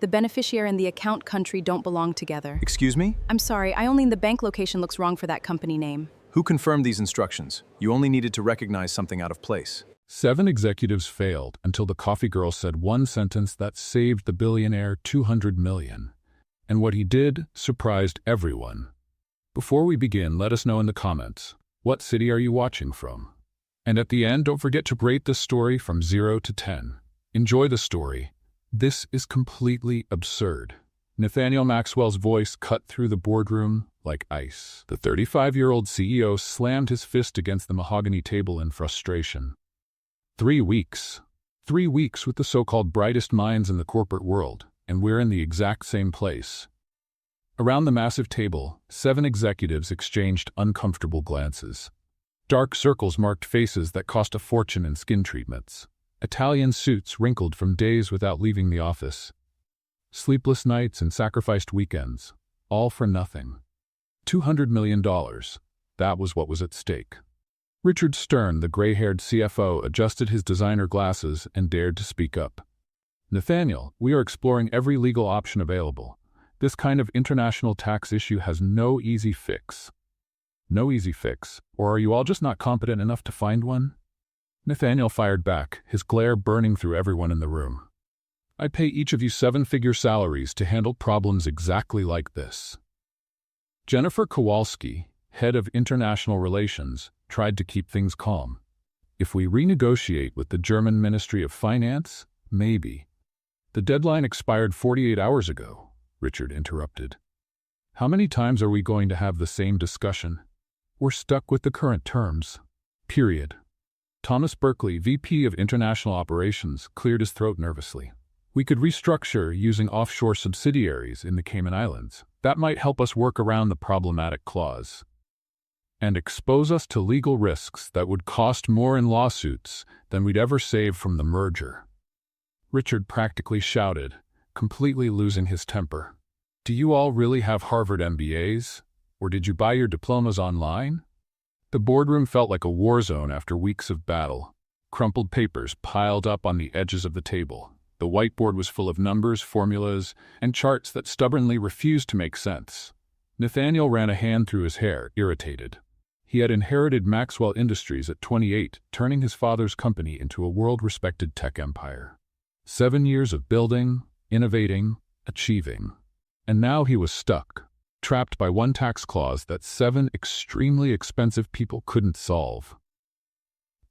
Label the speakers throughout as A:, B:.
A: The beneficiary and the account country don't belong together.
B: Excuse me?
A: I'm sorry, I only the bank location looks wrong for that company name.
B: Who confirmed these instructions? You only needed to recognize something out of place.
C: 7 executives failed until the coffee girl said one sentence that saved the billionaire $200 million. And what he did surprised everyone. Before we begin, let us know in the comments, what city are you watching from? And at the end, don't forget to rate this story from 0 to 10. Enjoy the story. This is completely absurd. Nathaniel Maxwell's voice cut through the boardroom like ice. The 35-year-old CEO slammed his fist against the mahogany table in frustration. 3 weeks. 3 weeks with the so-called brightest minds in the corporate world, and we're in the exact same place. Around the massive table, 7 executives exchanged uncomfortable glances. Dark circles marked faces that cost a fortune in skin treatments. Italian suits wrinkled from days without leaving the office. Sleepless nights and sacrificed weekends, all for nothing. $200 million. That was what was at stake. Richard Stern, the gray-haired CFO, adjusted his designer glasses and dared to speak up. Nathaniel, we are exploring every legal option available. This kind of international tax issue has no easy fix. No easy fix? Or are you all just not competent enough to find one? Nathaniel fired back, his glare burning through everyone in the room. I pay each of you 7-figure salaries to handle problems exactly like this. Jennifer Kowalski, head of international relations, tried to keep things calm. If we renegotiate with the German Ministry of Finance, maybe. The deadline expired 48 hours ago, Richard interrupted. How many times are we going to have the same discussion? We're stuck with the current terms. Period. Thomas Berkeley, VP of International Operations, cleared his throat nervously. We could restructure using offshore subsidiaries in the Cayman Islands. That might help us work around the problematic clause. And expose us to legal risks that would cost more in lawsuits than we'd ever save from the merger. Richard practically shouted, completely losing his temper. Do you all really have Harvard MBAs? Or did you buy your diplomas online? The boardroom felt like a war zone after weeks of battle. Crumpled papers piled up on the edges of the table. The whiteboard was full of numbers, formulas, and charts that stubbornly refused to make sense. Nathaniel ran a hand through his hair, irritated. He had inherited Maxwell Industries at 28, turning his father's company into a world-respected tech empire. 7 years of building, innovating, achieving. And now he was stuck, trapped by one tax clause that 7 extremely expensive people couldn't solve.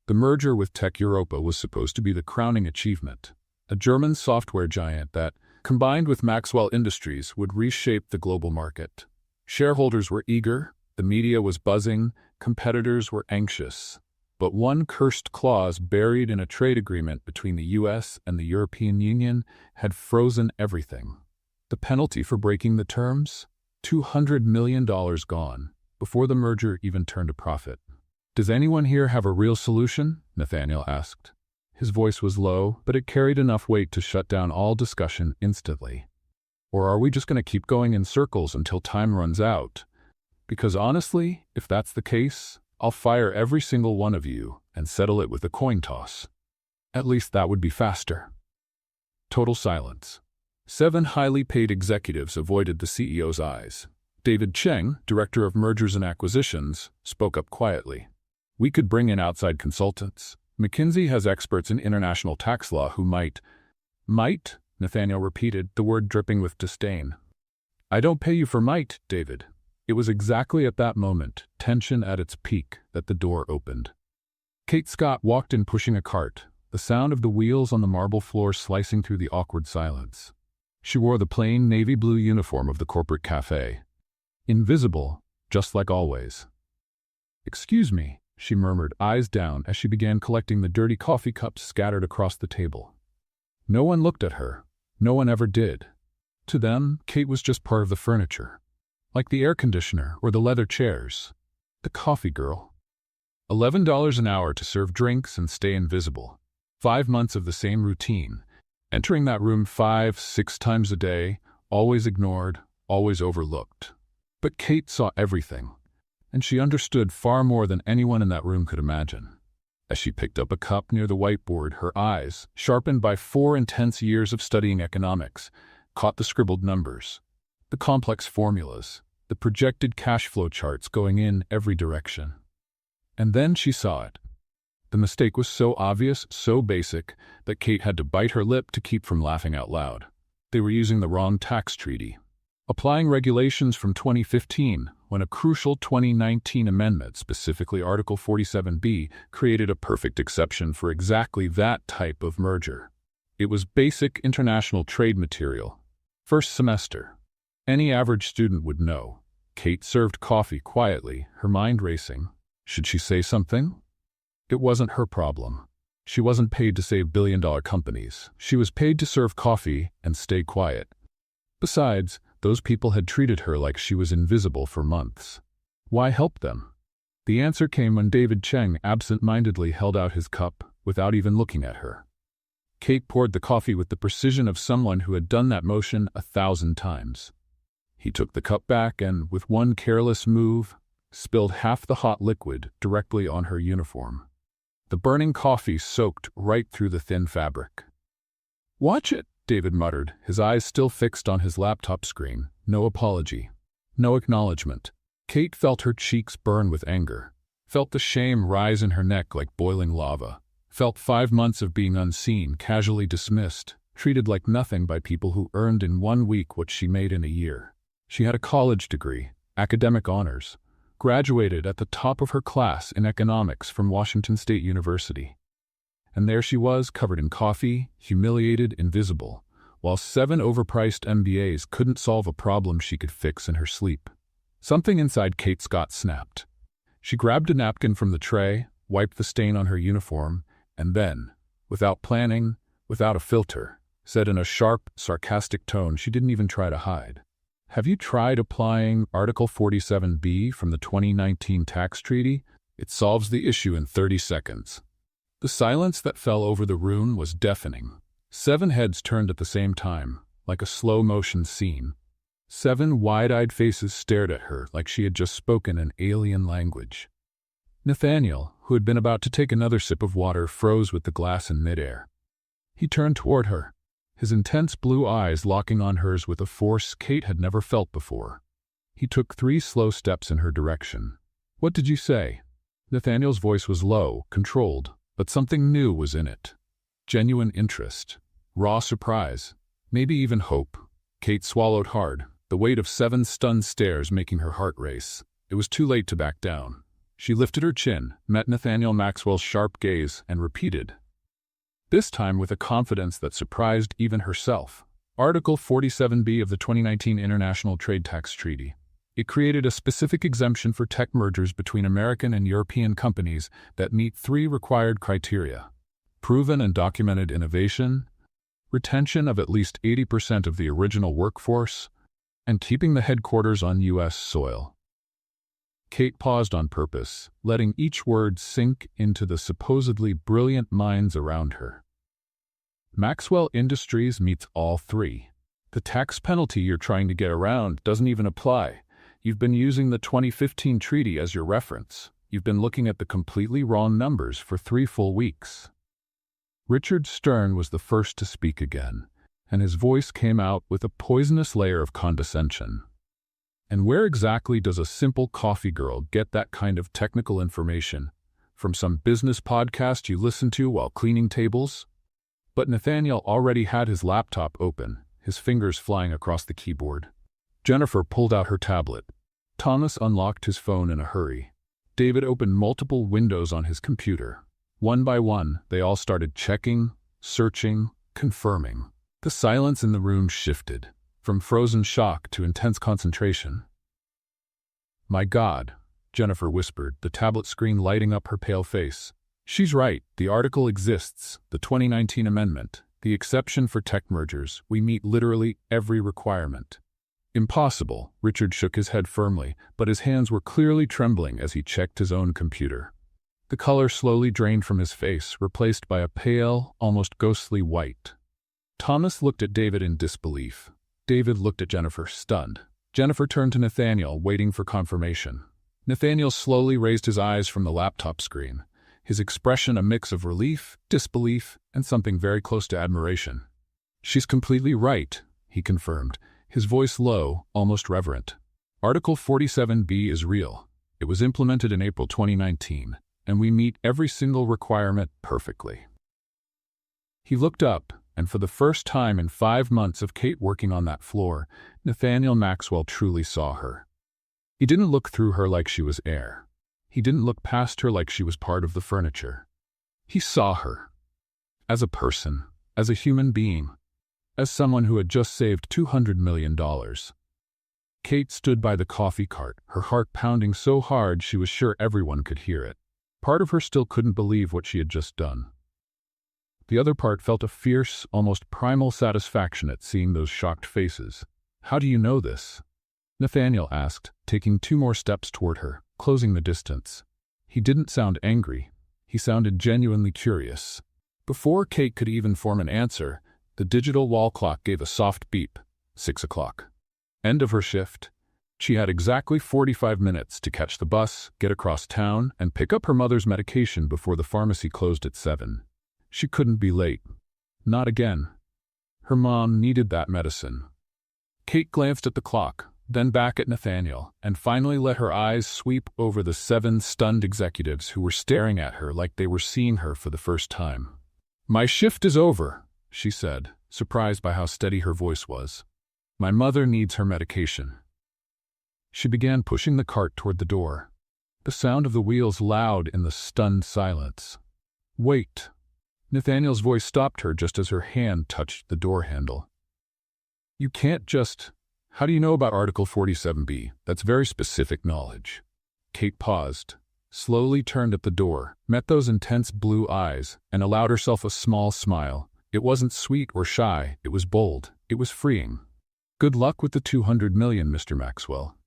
C: The merger with Tech Europa was supposed to be the crowning achievement, a German software giant that, combined with Maxwell Industries, would reshape the global market. Shareholders were eager, the media was buzzing, competitors were anxious. But one cursed clause buried in a trade agreement between the US and the European Union had frozen everything. The penalty for breaking the terms? $200 million gone, before the merger even turned a profit. Does anyone here have a real solution? Nathaniel asked. His voice was low, but it carried enough weight to shut down all discussion instantly. Or are we just going to keep going in circles until time runs out? Because honestly, if that's the case, I'll fire every single one of you and settle it with a coin toss. At least that would be faster. Total silence. 7 highly paid executives avoided the CEO's eyes. David Cheng, director of mergers and acquisitions, spoke up quietly. We could bring in outside consultants. McKinsey has experts in international tax law who might? Nathaniel repeated, the word dripping with disdain. I don't pay you for might, David. It was exactly at that moment, tension at its peak, that the door opened. Kate Scott walked in pushing a cart, the sound of the wheels on the marble floor slicing through the awkward silence. She wore the plain navy blue uniform of the corporate cafe. Invisible, just like always. Excuse me, she murmured, eyes down as she began collecting the dirty coffee cups scattered across the table. No one looked at her. No one ever did. To them, Kate was just part of the furniture. Like the air conditioner or the leather chairs. The coffee girl. $11 an hour to serve drinks and stay invisible. 5 months of the same routine. Entering that room 5-6 times a day, always ignored, always overlooked. But Kate saw everything, and she understood far more than anyone in that room could imagine. As she picked up a cup near the whiteboard, her eyes, sharpened by 4 intense years of studying economics, caught the scribbled numbers, the complex formulas, the projected cash flow charts going in every direction. And then she saw it. The mistake was so obvious, so basic, that Kate had to bite her lip to keep from laughing out loud. They were using the wrong tax treaty. Applying regulations from 2015, when a crucial 2019 amendment, specifically Article 47B, created a perfect exception for exactly that type of merger. It was basic international trade material. First semester. Any average student would know. Kate served coffee quietly, her mind racing. Should she say something? It wasn't her problem. She wasn't paid to save billion-dollar companies. She was paid to serve coffee and stay quiet. Besides, those people had treated her like she was invisible for months. Why help them? The answer came when David Cheng absent-mindedly held out his cup without even looking at her. Kate poured the coffee with the precision of someone who had done that motion 1,000 times. He took the cup back and, with one careless move, spilled half the hot liquid directly on her uniform. The burning coffee soaked right through the thin fabric. "Watch it," David muttered, his eyes still fixed on his laptop screen. No apology. No acknowledgement. Kate felt her cheeks burn with anger, felt the shame rise in her neck like boiling lava, felt 5 months of being unseen, casually dismissed, treated like nothing by people who earned in 1 week what she made in a year. She had a college degree, academic honors, graduated at the top of her class in economics from Washington State University. And there she was, covered in coffee, humiliated, invisible, while 7 overpriced MBAs couldn't solve a problem she could fix in her sleep. Something inside Kate Scott snapped. She grabbed a napkin from the tray, wiped the stain on her uniform, and then, without planning, without a filter, said in a sharp, sarcastic tone she didn't even try to hide, "Have you tried applying Article 47B from the 2019 tax treaty? It solves the issue in 30 seconds. The silence that fell over the room was deafening. 7 heads turned at the same time, like a slow-motion scene. 7 wide-eyed faces stared at her like she had just spoken an alien language. Nathaniel, who had been about to take another sip of water, froze with the glass in midair. He turned toward her, his intense blue eyes locking on hers with a force Kate had never felt before. He took 3 slow steps in her direction. "What did you say?" Nathaniel's voice was low, controlled, but something new was in it. Genuine interest, raw surprise, maybe even hope. Kate swallowed hard, the weight of 7 stunned stares making her heart race. It was too late to back down. She lifted her chin, met Nathaniel Maxwell's sharp gaze, and repeated, this time with a confidence that surprised even herself. Article 47B of the 2019 International Trade Tax Treaty. It created a specific exemption for tech mergers between American and European companies that meet 3 required criteria: proven and documented innovation, retention of at least 80% of the original workforce, and keeping the headquarters on U.S. soil. Kate paused on purpose, letting each word sink into the supposedly brilliant minds around her. Maxwell Industries meets all 3. The tax penalty you're trying to get around doesn't even apply. You've been using the 2015 treaty as your reference. You've been looking at the completely wrong numbers for 3 full weeks. Richard Stern was the first to speak again, and his voice came out with a poisonous layer of condescension. And where exactly does a simple coffee girl get that kind of technical information? From some business podcast you listen to while cleaning tables? But Nathaniel already had his laptop open, his fingers flying across the keyboard. Jennifer pulled out her tablet. Thomas unlocked his phone in a hurry. David opened multiple windows on his computer. One by one, they all started checking, searching, confirming. The silence in the room shifted, from frozen shock to intense concentration. "My God," Jennifer whispered, the tablet screen lighting up her pale face. "She's right. The article exists. The 2019 amendment. The exception for tech mergers. We meet literally every requirement." "Impossible." Richard shook his head firmly, but his hands were clearly trembling as he checked his own computer. The color slowly drained from his face, replaced by a pale, almost ghostly white. Thomas looked at David in disbelief. David looked at Jennifer, stunned. Jennifer turned to Nathaniel, waiting for confirmation. Nathaniel slowly raised his eyes from the laptop screen, his expression a mix of relief, disbelief, and something very close to admiration. "She's completely right," he confirmed, his voice low, almost reverent. Article 47B is real. It was implemented in April 2019, and we meet every single requirement perfectly. He looked up, and for the first time in 5 months of Kate working on that floor, Nathaniel Maxwell truly saw her. He didn't look through her like she was air. He didn't look past her like she was part of the furniture. He saw her. As a person, as a human being, as someone who had just saved $200 million. Kate stood by the coffee cart, her heart pounding so hard she was sure everyone could hear it. Part of her still couldn't believe what she had just done. The other part felt a fierce, almost primal satisfaction at seeing those shocked faces. "How do you know this?" Nathaniel asked, taking 2 more steps toward her, closing the distance. He didn't sound angry. He sounded genuinely curious. Before Kate could even form an answer, the digital wall clock gave a soft beep. 6 o'clock. End of her shift. She had exactly 45 minutes to catch the bus, get across town, and pick up her mother's medication before the pharmacy closed at 7. She couldn't be late. Not again. Her mom needed that medicine. Kate glanced at the clock, then back at Nathaniel, and finally let her eyes sweep over the 7 stunned executives who were staring at her like they were seeing her for the first time. "My shift is over," she said, surprised by how steady her voice was. "My mother needs her medication." She began pushing the cart toward the door, the sound of the wheels loud in the stunned silence. "Wait." Nathaniel's voice stopped her just as her hand touched the door handle. "You can't just... How do you know about Article 47B? That's very specific knowledge." Kate paused, slowly turned at the door, met those intense blue eyes, and allowed herself a small smile. It wasn't sweet or shy, it was bold, it was freeing. "Good luck with the 200 million, Mr. Maxwell."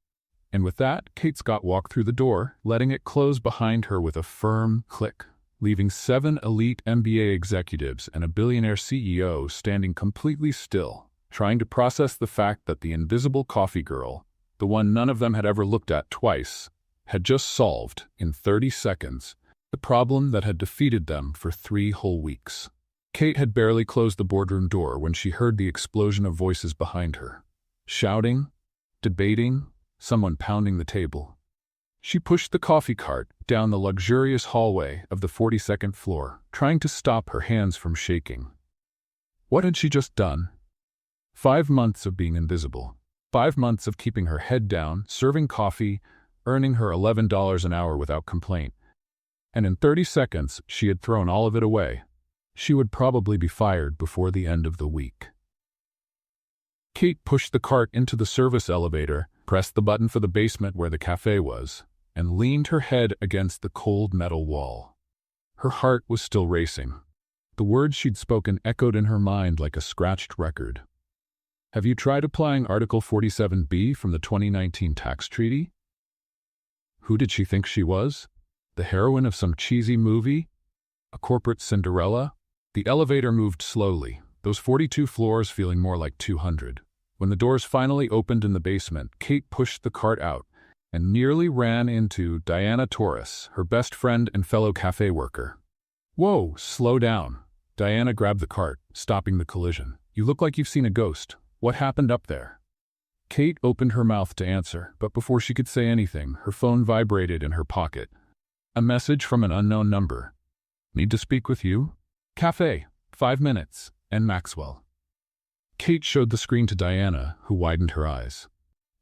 C: And with that, Kate Scott walked through the door, letting it close behind her with a firm click, leaving 7 elite MBA executives and a billionaire CEO standing completely still, trying to process the fact that the invisible coffee girl, the one none of them had ever looked at twice, had just solved, in 30 seconds, the problem that had defeated them for 3 whole weeks. Kate had barely closed the boardroom door when she heard the explosion of voices behind her. Shouting, debating, someone pounding the table. She pushed the coffee cart down the luxurious hallway of the 42nd floor, trying to stop her hands from shaking. What had she just done? 5 months of being invisible. 5 months of keeping her head down, serving coffee, earning her $11 an hour without complaint. And in 30 seconds, she had thrown all of it away. She would probably be fired before the end of the week. Kate pushed the cart into the service elevator, pressed the button for the basement where the cafe was, and leaned her head against the cold metal wall. Her heart was still racing. The words she'd spoken echoed in her mind like a scratched record. "Have you tried applying Article 47B from the 2019 tax treaty?" Who did she think she was? The heroine of some cheesy movie? A corporate Cinderella? The elevator moved slowly, those 42 floors feeling more like 200. When the doors finally opened in the basement, Kate pushed the cart out and nearly ran into Diana Torres, her best friend and fellow cafe worker. "Whoa, slow down." Diana grabbed the cart, stopping the collision. "You look like you've seen a ghost. What happened up there?" Kate opened her mouth to answer, but before she could say anything, her phone vibrated in her pocket. A message from an unknown number. "Need to speak with you? Cafe, 5 minutes, N. Maxwell." Kate showed the screen to Diana, who widened her eyes.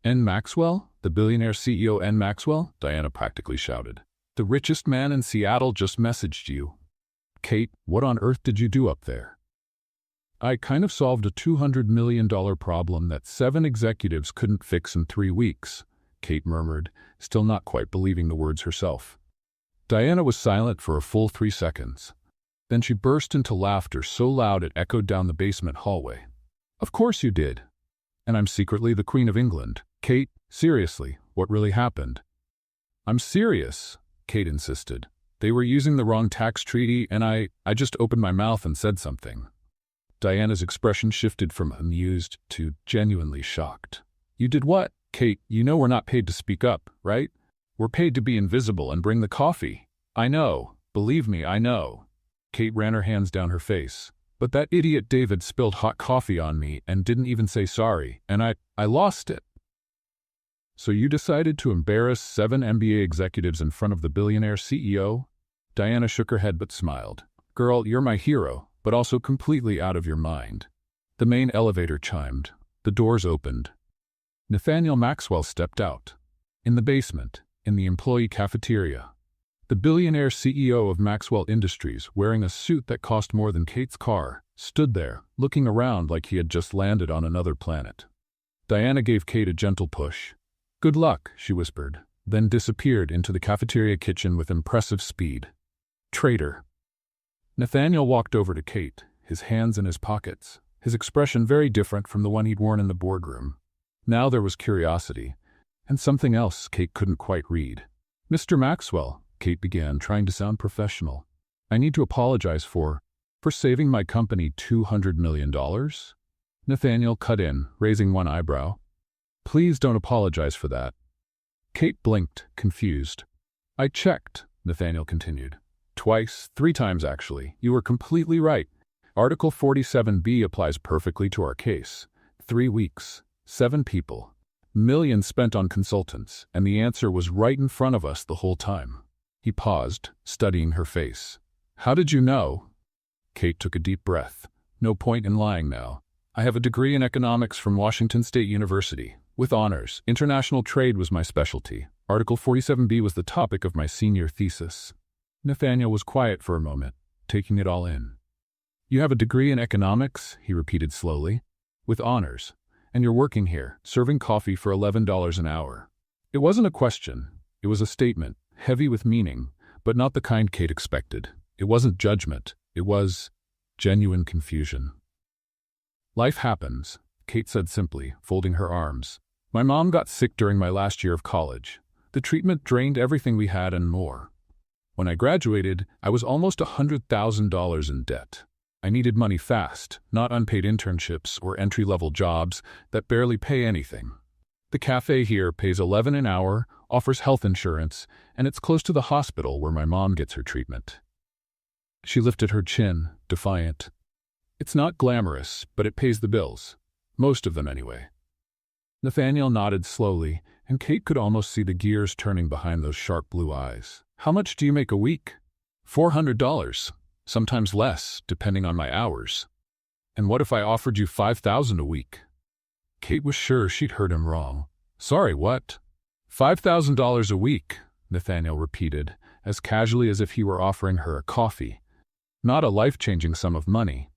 C: "N. Maxwell? The billionaire CEO N. Maxwell?" Diana practically shouted. "The richest man in Seattle just messaged you." "Kate, what on earth did you do up there?" "I kind of solved a $200 million problem that 7 executives couldn't fix in 3 weeks," Kate murmured, still not quite believing the words herself. Diana was silent for a full 3 seconds. Then she burst into laughter so loud it echoed down the basement hallway. "Of course you did. And I'm secretly the Queen of England." "Kate, seriously, what really happened?" "I'm serious," Kate insisted. "They were using the wrong tax treaty, and I just opened my mouth and said something." Diana's expression shifted from amused to genuinely shocked. "You did what?" "Kate, you know we're not paid to speak up, right? We're paid to be invisible and bring the coffee." "I know. Believe me, I know." Kate ran her hands down her face. But that idiot David spilled hot coffee on me and didn't even say sorry, and I lost it. So you decided to embarrass 7 MBA executives in front of the billionaire CEO? Diana shook her head but smiled. Girl, you're my hero, but also completely out of your mind. The main elevator chimed. The doors opened. Nathaniel Maxwell stepped out. In the basement, in the employee cafeteria. The billionaire CEO of Maxwell Industries, wearing a suit that cost more than Kate's car, stood there, looking around like he had just landed on another planet. Diana gave Kate a gentle push. Good luck, she whispered, then disappeared into the cafeteria kitchen with impressive speed. Traitor. Nathaniel walked over to Kate, his hands in his pockets, his expression very different from the one he'd worn in the boardroom. Now there was curiosity, and something else Kate couldn't quite read. Mr. Maxwell, Kate began, trying to sound professional. I need to apologize for saving my company $200 million? Nathaniel cut in, raising one eyebrow. Please don't apologize for that. Kate blinked, confused. I checked, Nathaniel continued. Twice, 3 times actually. You were completely right. Article 47B applies perfectly to our case. 3 weeks, 7 people, millions spent on consultants, and the answer was right in front of us the whole time. He paused, studying her face. How did you know? Kate took a deep breath. No point in lying now. I have a degree in economics from Washington State University, with honors. International trade was my specialty. Article 47B was the topic of my senior thesis. Nathaniel was quiet for a moment, taking it all in. You have a degree in economics, he repeated slowly, with honors, and you're working here, serving coffee for $11 an hour. It wasn't a question. It was a statement, heavy with meaning, but not the kind Kate expected. It wasn't judgment. It was genuine confusion. Life happens, Kate said simply, folding her arms. My mom got sick during my last year of college. The treatment drained everything we had and more. When I graduated, I was almost $100,000 in debt. I needed money fast, not unpaid internships or entry-level jobs that barely pay anything. The cafe here pays $11 an hour, offers health insurance, and it's close to the hospital where my mom gets her treatment. She lifted her chin, defiant. It's not glamorous, but it pays the bills. Most of them anyway. Nathaniel nodded slowly, and Kate could almost see the gears turning behind those sharp blue eyes. How much do you make a week? $400. Sometimes less, depending on my hours. And what if I offered you $5,000 a week? Kate was sure she'd heard him wrong. Sorry, what? $5,000 a week, Nathaniel repeated, as casually as if he were offering her a coffee. Not a life-changing sum of money.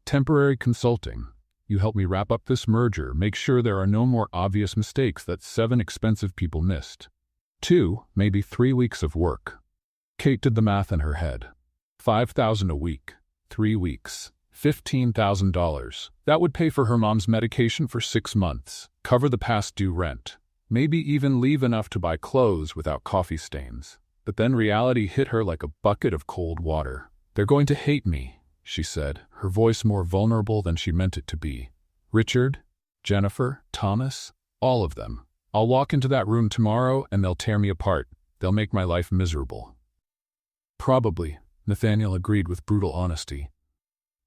C: Temporary consulting. You help me wrap up this merger, make sure there are no more obvious mistakes that 7 expensive people missed. 2, maybe 3 weeks of work. Kate did the math in her head. $5,000 a week, 3 weeks, $15,000. That would pay for her mom's medication for 6 months, cover the past due rent, maybe even leave enough to buy clothes without coffee stains. But then reality hit her like a bucket of cold water. They're going to hate me, she said, her voice more vulnerable than she meant it to be. Richard, Jennifer, Thomas, all of them. I'll walk into that room tomorrow and they'll tear me apart. They'll make my life miserable. Probably, Nathaniel agreed with brutal honesty.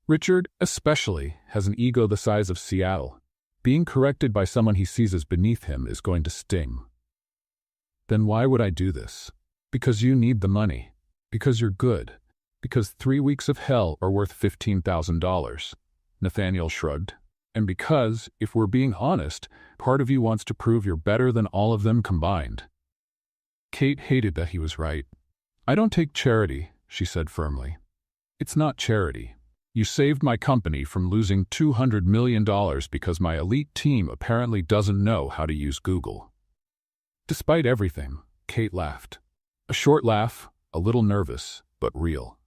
C: Richard, especially, has an ego the size of Seattle. Being corrected by someone he sees as beneath him is going to sting. Then why would I do this? Because you need the money. Because you're good. Because 3 weeks of hell are worth $15,000. Nathaniel shrugged. And because, if we're being honest, part of you wants to prove you're better than all of them combined. Kate hated that he was right. I don't take charity, she said firmly. It's not charity. You saved my company from losing $200 million because my elite team apparently doesn't know how to use Google. Despite everything, Kate laughed. A short laugh, a little nervous, but real.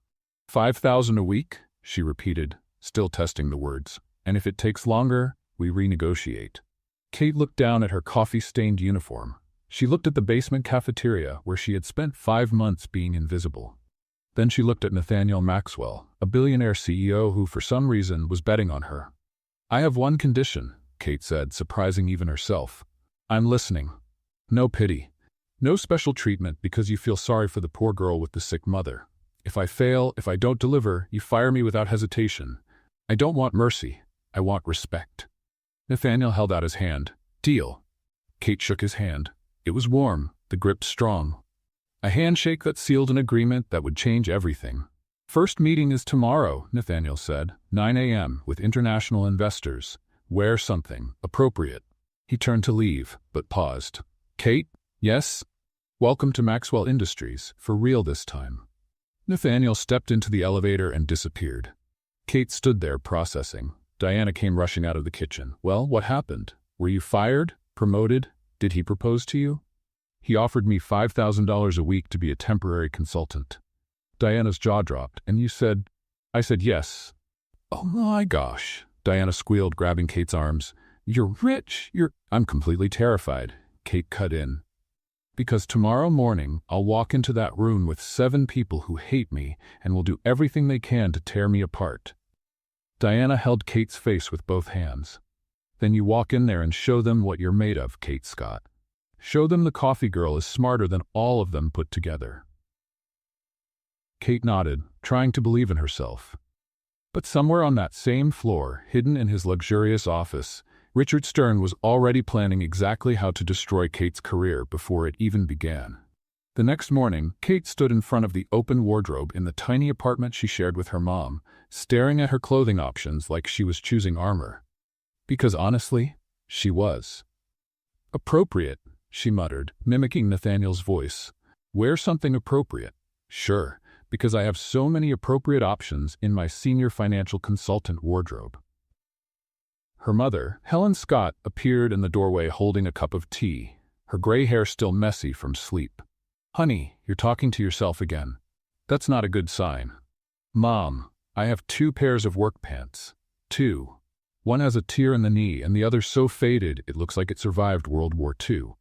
C: $5,000 a week, she repeated, still testing the words. And if it takes longer, we renegotiate. Kate looked down at her coffee-stained uniform. She looked at the basement cafeteria where she had spent 5 months being invisible. Then she looked at Nathaniel Maxwell, a billionaire CEO who for some reason was betting on her. I have one condition, Kate said, surprising even herself. I'm listening. No pity. No special treatment because you feel sorry for the poor girl with the sick mother. If I fail, if I don't deliver, you fire me without hesitation. I don't want mercy. I want respect. Nathaniel held out his hand. Deal. Kate shook his hand. It was warm, the grip strong. A handshake that sealed an agreement that would change everything. First meeting is tomorrow, Nathaniel said, 9 a.m. with international investors. Wear something appropriate. He turned to leave, but paused. Kate? Yes? Welcome to Maxwell Industries, for real this time. Nathaniel stepped into the elevator and disappeared. Kate stood there processing. Diana came rushing out of the kitchen. Well, what happened? Were you fired? Promoted? Did he propose to you? He offered me $5,000 a week to be a temporary consultant. Diana's jaw dropped. And you said? I said yes. Oh my gosh, Diana squealed, grabbing Kate's arms. You're rich. I'm completely terrified. Kate cut in. Because tomorrow morning, I'll walk into that room with 7 people who hate me and will do everything they can to tear me apart. Diana held Kate's face with both hands. Then you walk in there and show them what you're made of, Kate Scott. Show them the coffee girl is smarter than all of them put together. Kate nodded, trying to believe in herself. But somewhere on that same floor, hidden in his luxurious office, Richard Stern was already planning exactly how to destroy Kate's career before it even began. The next morning, Kate stood in front of the open wardrobe in the tiny apartment she shared with her mom, staring at her clothing options like she was choosing armor. Because honestly, she was. Appropriate, she muttered, mimicking Nathaniel's voice. Wear something appropriate. Sure, because I have so many appropriate options in my senior financial consultant wardrobe. Her mother, Helen Scott, appeared in the doorway holding a cup of tea, her gray hair still messy from sleep. Honey, you're talking to yourself again. That's not a good sign. Mom, I have 2 pairs of work pants. 2. One has a tear in the knee and the other so faded it looks like it survived World War II.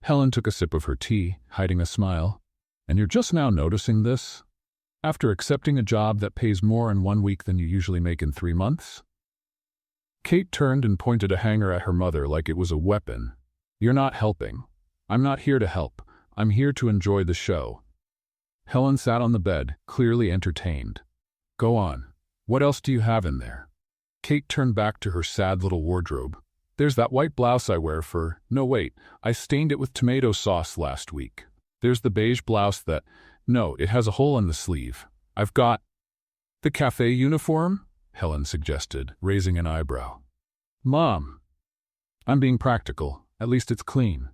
C: Helen took a sip of her tea, hiding a smile. And you're just now noticing this? After accepting a job that pays more in 1 week than you usually make in 3 months? Kate turned and pointed a hanger at her mother like it was a weapon. You're not helping. I'm not here to help. I'm here to enjoy the show. Helen sat on the bed, clearly entertained. Go on. What else do you have in there? Kate turned back to her sad little wardrobe. There's that white blouse I wear for... No, wait. I stained it with tomato sauce last week. There's the beige blouse that... No, it has a hole in the sleeve. I've got... The cafe uniform? Helen suggested, raising an eyebrow. Mom. I'm being practical. At least it's clean.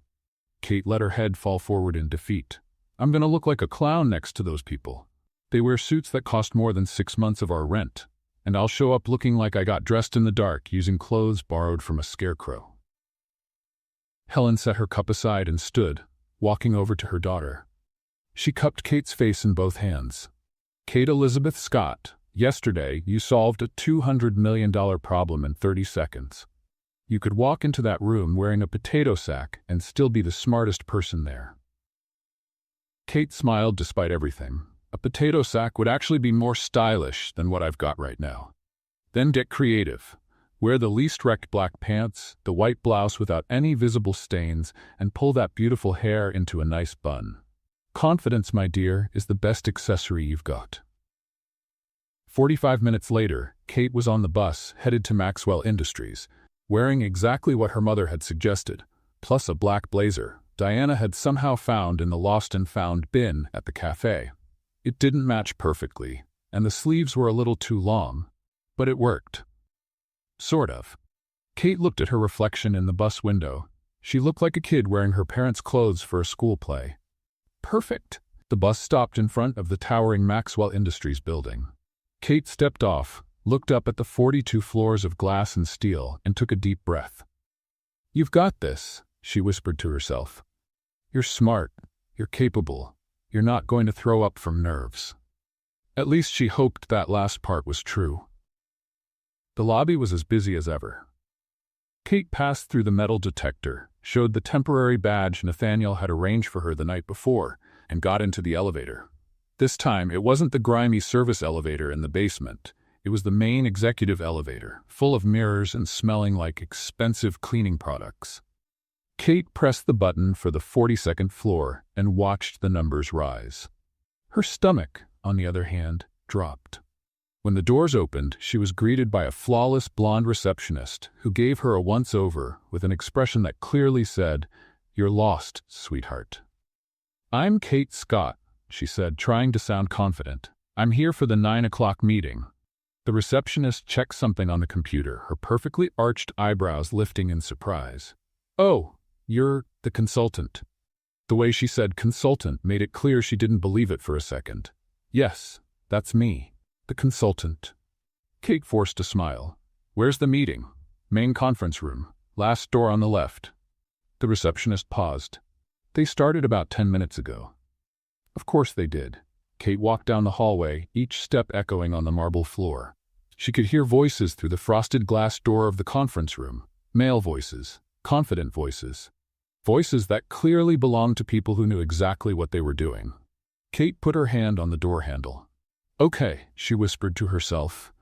C: Kate let her head fall forward in defeat. I'm gonna look like a clown next to those people. They wear suits that cost more than 6 months of our rent, and I'll show up looking like I got dressed in the dark using clothes borrowed from a scarecrow. Helen set her cup aside and stood, walking over to her daughter. She cupped Kate's face in both hands. Kate Elizabeth Scott, yesterday you solved a $200 million problem in 30 seconds. You could walk into that room wearing a potato sack and still be the smartest person there. Kate smiled despite everything. A potato sack would actually be more stylish than what I've got right now. Then get creative. Wear the least wrecked black pants, the white blouse without any visible stains, and pull that beautiful hair into a nice bun. Confidence, my dear, is the best accessory you've got. 45 minutes later, Kate was on the bus headed to Maxwell Industries, wearing exactly what her mother had suggested, plus a black blazer Diana had somehow found in the lost and found bin at the cafe. It didn't match perfectly, and the sleeves were a little too long, but it worked. Sort of. Kate looked at her reflection in the bus window. She looked like a kid wearing her parents' clothes for a school play. Perfect. The bus stopped in front of the towering Maxwell Industries building. Kate stepped off, looked up at the 42 floors of glass and steel, and took a deep breath. You've got this, she whispered to herself. You're smart. You're capable. You're not going to throw up from nerves. At least she hoped that last part was true. The lobby was as busy as ever. Kate passed through the metal detector, showed the temporary badge Nathaniel had arranged for her the night before, and got into the elevator. This time, it wasn't the grimy service elevator in the basement. It was the main executive elevator, full of mirrors and smelling like expensive cleaning products. Kate pressed the button for the 42nd floor and watched the numbers rise. Her stomach, on the other hand, dropped. When the doors opened, she was greeted by a flawless blonde receptionist who gave her a once-over with an expression that clearly said, "You're lost, sweetheart." "I'm Kate Scott," she said, trying to sound confident. "I'm here for the 9 o'clock meeting." The receptionist checked something on the computer, her perfectly arched eyebrows lifting in surprise. "Oh, you're the consultant." The way she said consultant made it clear she didn't believe it for a second. "Yes, that's me, the consultant." Kate forced a smile. "Where's the meeting?" "Main conference room, last door on the left." The receptionist paused. "They started about 10 minutes ago." Of course they did. Kate walked down the hallway, each step echoing on the marble floor. She could hear voices through the frosted glass door of the conference room. Male voices, confident voices. Voices that clearly belonged to people who knew exactly what they were doing. Kate put her hand on the door handle. "Okay," she whispered to herself.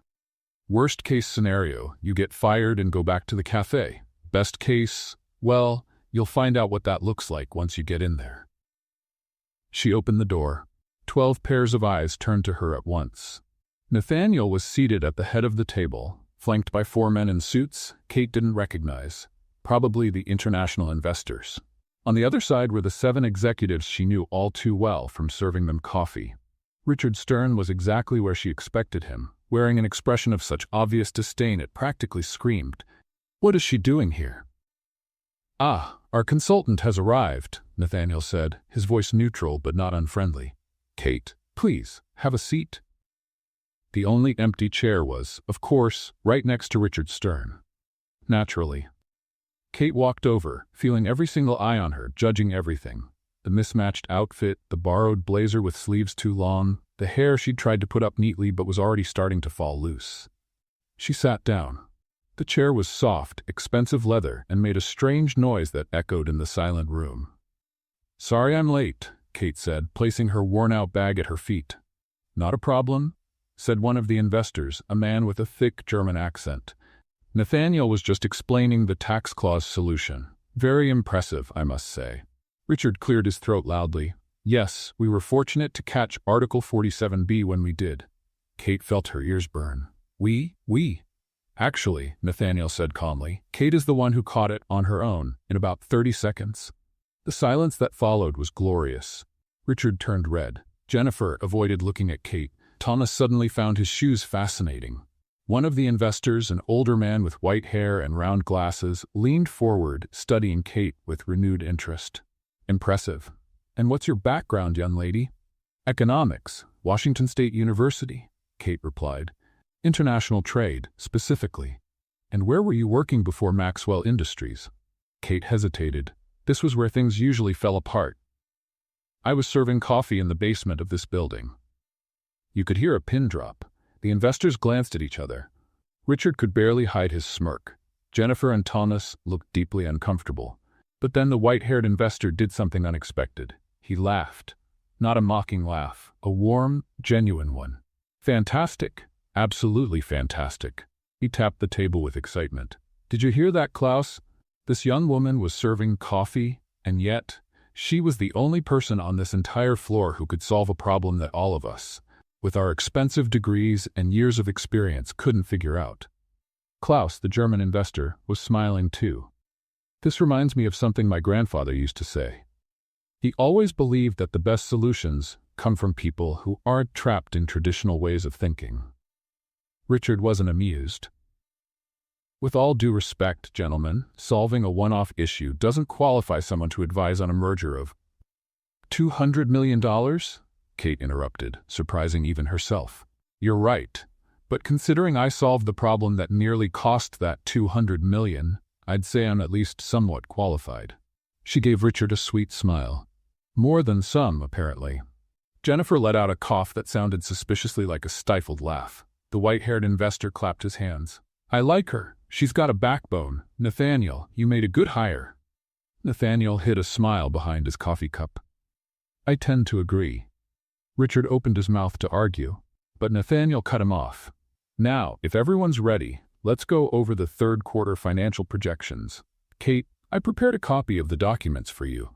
C: "Worst case scenario, you get fired and go back to the cafe. Best case, well, you'll find out what that looks like once you get in there." She opened the door. 12 pairs of eyes turned to her at once. Nathaniel was seated at the head of the table, flanked by 4 men in suits Kate didn't recognize, probably the international investors. On the other side were the 7 executives she knew all too well from serving them coffee. Richard Stern was exactly where she expected him, wearing an expression of such obvious disdain it practically screamed, "What is she doing here?" "Ah, our consultant has arrived," Nathaniel said, his voice neutral but not unfriendly. "Kate, please, have a seat." The only empty chair was, of course, right next to Richard Stern. Naturally. Kate walked over, feeling every single eye on her, judging everything. The mismatched outfit, the borrowed blazer with sleeves too long, the hair she'd tried to put up neatly but was already starting to fall loose. She sat down. The chair was soft, expensive leather and made a strange noise that echoed in the silent room. "Sorry I'm late," Kate said, placing her worn-out bag at her feet. "Not a problem," said one of the investors, a man with a thick German accent. Nathaniel was just explaining the tax clause solution. Very impressive, I must say. Richard cleared his throat loudly. "Yes, we were fortunate to catch Article 47B when we did." Kate felt her ears burn. We? Actually," Nathaniel said calmly, "Kate is the one who caught it on her own, in about 30 seconds. The silence that followed was glorious. Richard turned red. Jennifer avoided looking at Kate. Thomas suddenly found his shoes fascinating. One of the investors, an older man with white hair and round glasses, leaned forward, studying Kate with renewed interest. "Impressive. And what's your background, young lady?" "Economics, Washington State University," Kate replied. "International trade, specifically." "And where were you working before Maxwell Industries?" Kate hesitated. This was where things usually fell apart. "I was serving coffee in the basement of this building." You could hear a pin drop. The investors glanced at each other. Richard could barely hide his smirk. Jennifer and Thomas looked deeply uncomfortable. But then the white-haired investor did something unexpected. He laughed. Not a mocking laugh, a warm, genuine one. "Fantastic. Absolutely fantastic." He tapped the table with excitement. "Did you hear that, Klaus? This young woman was serving coffee, and yet she was the only person on this entire floor who could solve a problem that all of us, with our expensive degrees and years of experience, couldn't figure out." Klaus, the German investor, was smiling too. "This reminds me of something my grandfather used to say. He always believed that the best solutions come from people who aren't trapped in traditional ways of thinking." Richard wasn't amused. "With all due respect, gentlemen, solving a one-off issue doesn't qualify someone to advise on a merger of $200 million? Kate interrupted, surprising even herself. "You're right. But considering I solved the problem that nearly cost that $200 million, I'd say I'm at least somewhat qualified." She gave Richard a sweet smile. "More than some, apparently." Jennifer let out a cough that sounded suspiciously like a stifled laugh. The white-haired investor clapped his hands. "I like her. She's got a backbone. Nathaniel, you made a good hire." Nathaniel hid a smile behind his coffee cup. "I tend to agree." Richard opened his mouth to argue, but Nathaniel cut him off. "Now, if everyone's ready, let's go over the third quarter financial projections. Kate, I prepared a copy of the documents for you."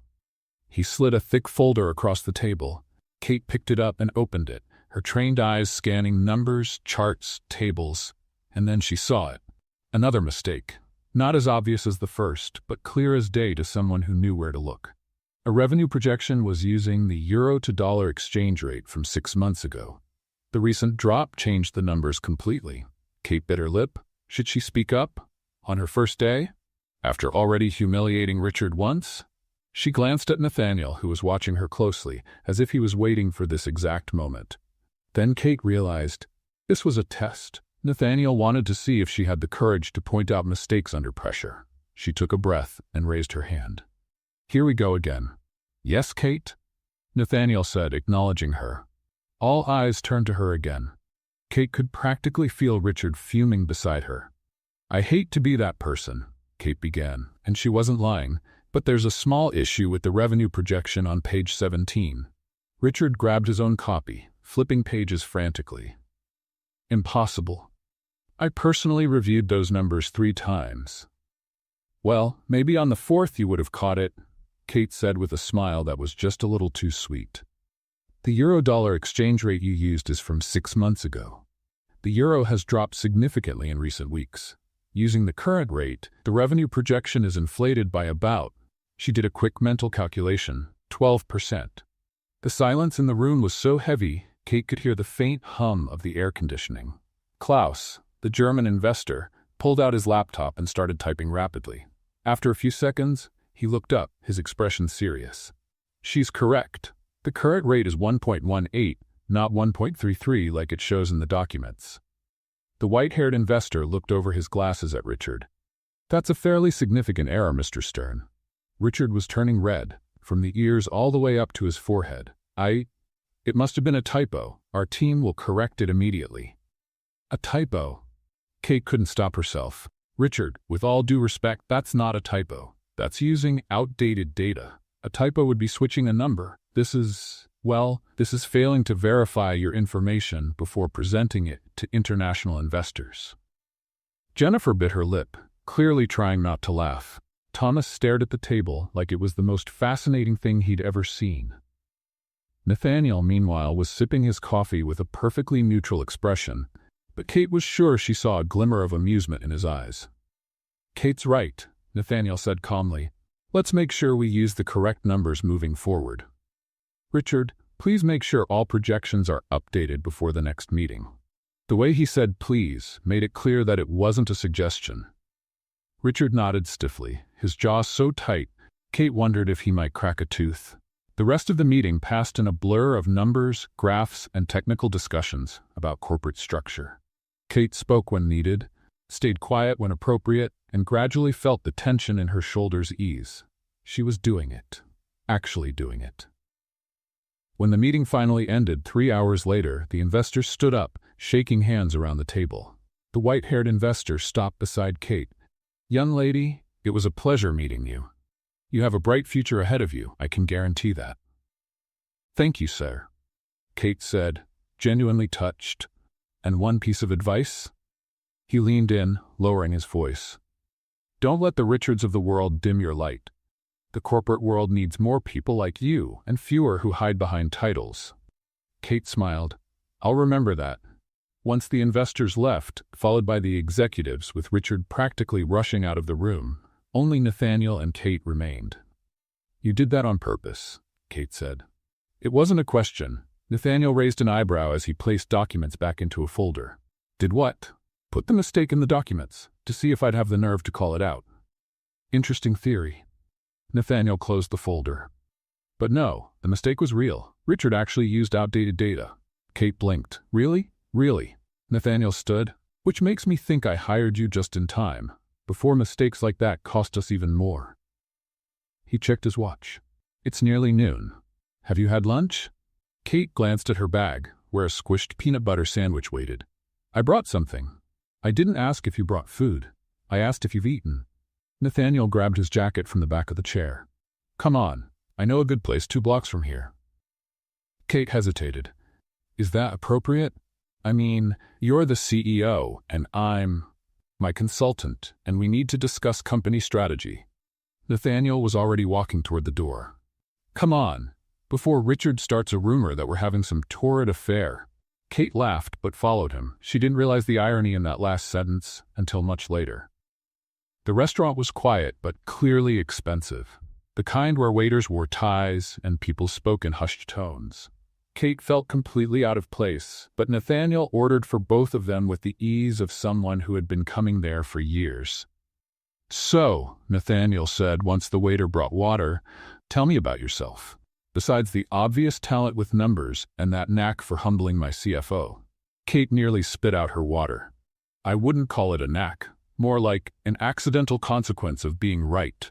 C: He slid a thick folder across the table. Kate picked it up and opened it, her trained eyes scanning numbers, charts, tables, and then she saw it. Another mistake. Not as obvious as the first, but clear as day to someone who knew where to look. A revenue projection was using the euro to dollar exchange rate from 6 months ago. The recent drop changed the numbers completely. Kate bit her lip. Should she speak up? On her first day? After already humiliating Richard once? She glanced at Nathaniel, who was watching her closely, as if he was waiting for this exact moment. Then Kate realized this was a test. Nathaniel wanted to see if she had the courage to point out mistakes under pressure. She took a breath and raised her hand. Here we go again. Yes, Kate? Nathaniel said, acknowledging her. All eyes turned to her again. Kate could practically feel Richard fuming beside her. I hate to be that person, Kate began, and she wasn't lying, but there's a small issue with the revenue projection on page 17. Richard grabbed his own copy, flipping pages frantically. Impossible. I personally reviewed those numbers 3 times. Well, maybe on the 4th you would have caught it, Kate said with a smile that was just a little too sweet. The euro-dollar exchange rate you used is from 6 months ago. The euro has dropped significantly in recent weeks. Using the current rate, the revenue projection is inflated by about, she did a quick mental calculation, 12%. The silence in the room was so heavy, Kate could hear the faint hum of the air conditioning. Klaus, the German investor, pulled out his laptop and started typing rapidly. After a few seconds, he looked up, his expression serious. She's correct. The current rate is 1.18, not 1.33 like it shows in the documents. The white-haired investor looked over his glasses at Richard. That's a fairly significant error, Mr. Stern. Richard was turning red, from the ears all the way up to his forehead. It must have been a typo. Our team will correct it immediately. A typo? Kate couldn't stop herself. Richard, with all due respect, that's not a typo. That's using outdated data. A typo would be switching a number. This is failing to verify your information before presenting it to international investors. Jennifer bit her lip, clearly trying not to laugh. Thomas stared at the table like it was the most fascinating thing he'd ever seen. Nathaniel, meanwhile, was sipping his coffee with a perfectly neutral expression, but Kate was sure she saw a glimmer of amusement in his eyes. Kate's right, Nathaniel said calmly. Let's make sure we use the correct numbers moving forward. Richard, please make sure all projections are updated before the next meeting. The way he said please made it clear that it wasn't a suggestion. Richard nodded stiffly, his jaw so tight, Kate wondered if he might crack a tooth. The rest of the meeting passed in a blur of numbers, graphs, and technical discussions about corporate structure. Kate spoke when needed, stayed quiet when appropriate, and gradually felt the tension in her shoulders ease. She was doing it. Actually doing it. When the meeting finally ended 3 hours later, the investors stood up, shaking hands around the table. The white-haired investor stopped beside Kate. Young lady, it was a pleasure meeting you. You have a bright future ahead of you, I can guarantee that. Thank you, sir, Kate said, genuinely touched. And one piece of advice? He leaned in, lowering his voice. Don't let the Richards of the world dim your light. The corporate world needs more people like you and fewer who hide behind titles. Kate smiled. I'll remember that. Once the investors left, followed by the executives with Richard practically rushing out of the room, only Nathaniel and Kate remained. You did that on purpose, Kate said. It wasn't a question. Nathaniel raised an eyebrow as he placed documents back into a folder. Did what? Put the mistake in the documents, to see if I'd have the nerve to call it out. Interesting theory. Nathaniel closed the folder. But no, the mistake was real. Richard actually used outdated data. Kate blinked. Really? Really? Nathaniel stood. Which makes me think I hired you just in time, before mistakes like that cost us even more. He checked his watch. It's nearly noon. Have you had lunch? Kate glanced at her bag, where a squished peanut butter sandwich waited. I brought something. I didn't ask if you brought food. I asked if you've eaten. Nathaniel grabbed his jacket from the back of the chair. Come on, I know a good place 2 blocks from here. Kate hesitated. Is that appropriate? I mean, you're the CEO, and I'm my consultant, and we need to discuss company strategy. Nathaniel was already walking toward the door. Come on, before Richard starts a rumor that we're having some torrid affair. Kate laughed but followed him. She didn't realize the irony in that last sentence until much later. The restaurant was quiet but clearly expensive, the kind where waiters wore ties and people spoke in hushed tones. Kate felt completely out of place, but Nathaniel ordered for both of them with the ease of someone who had been coming there for years. "So," Nathaniel said once the waiter brought water, "tell me about yourself. Besides the obvious talent with numbers and that knack for humbling my CFO." Kate nearly spit out her water. "I wouldn't call it a knack. More like an accidental consequence of being right."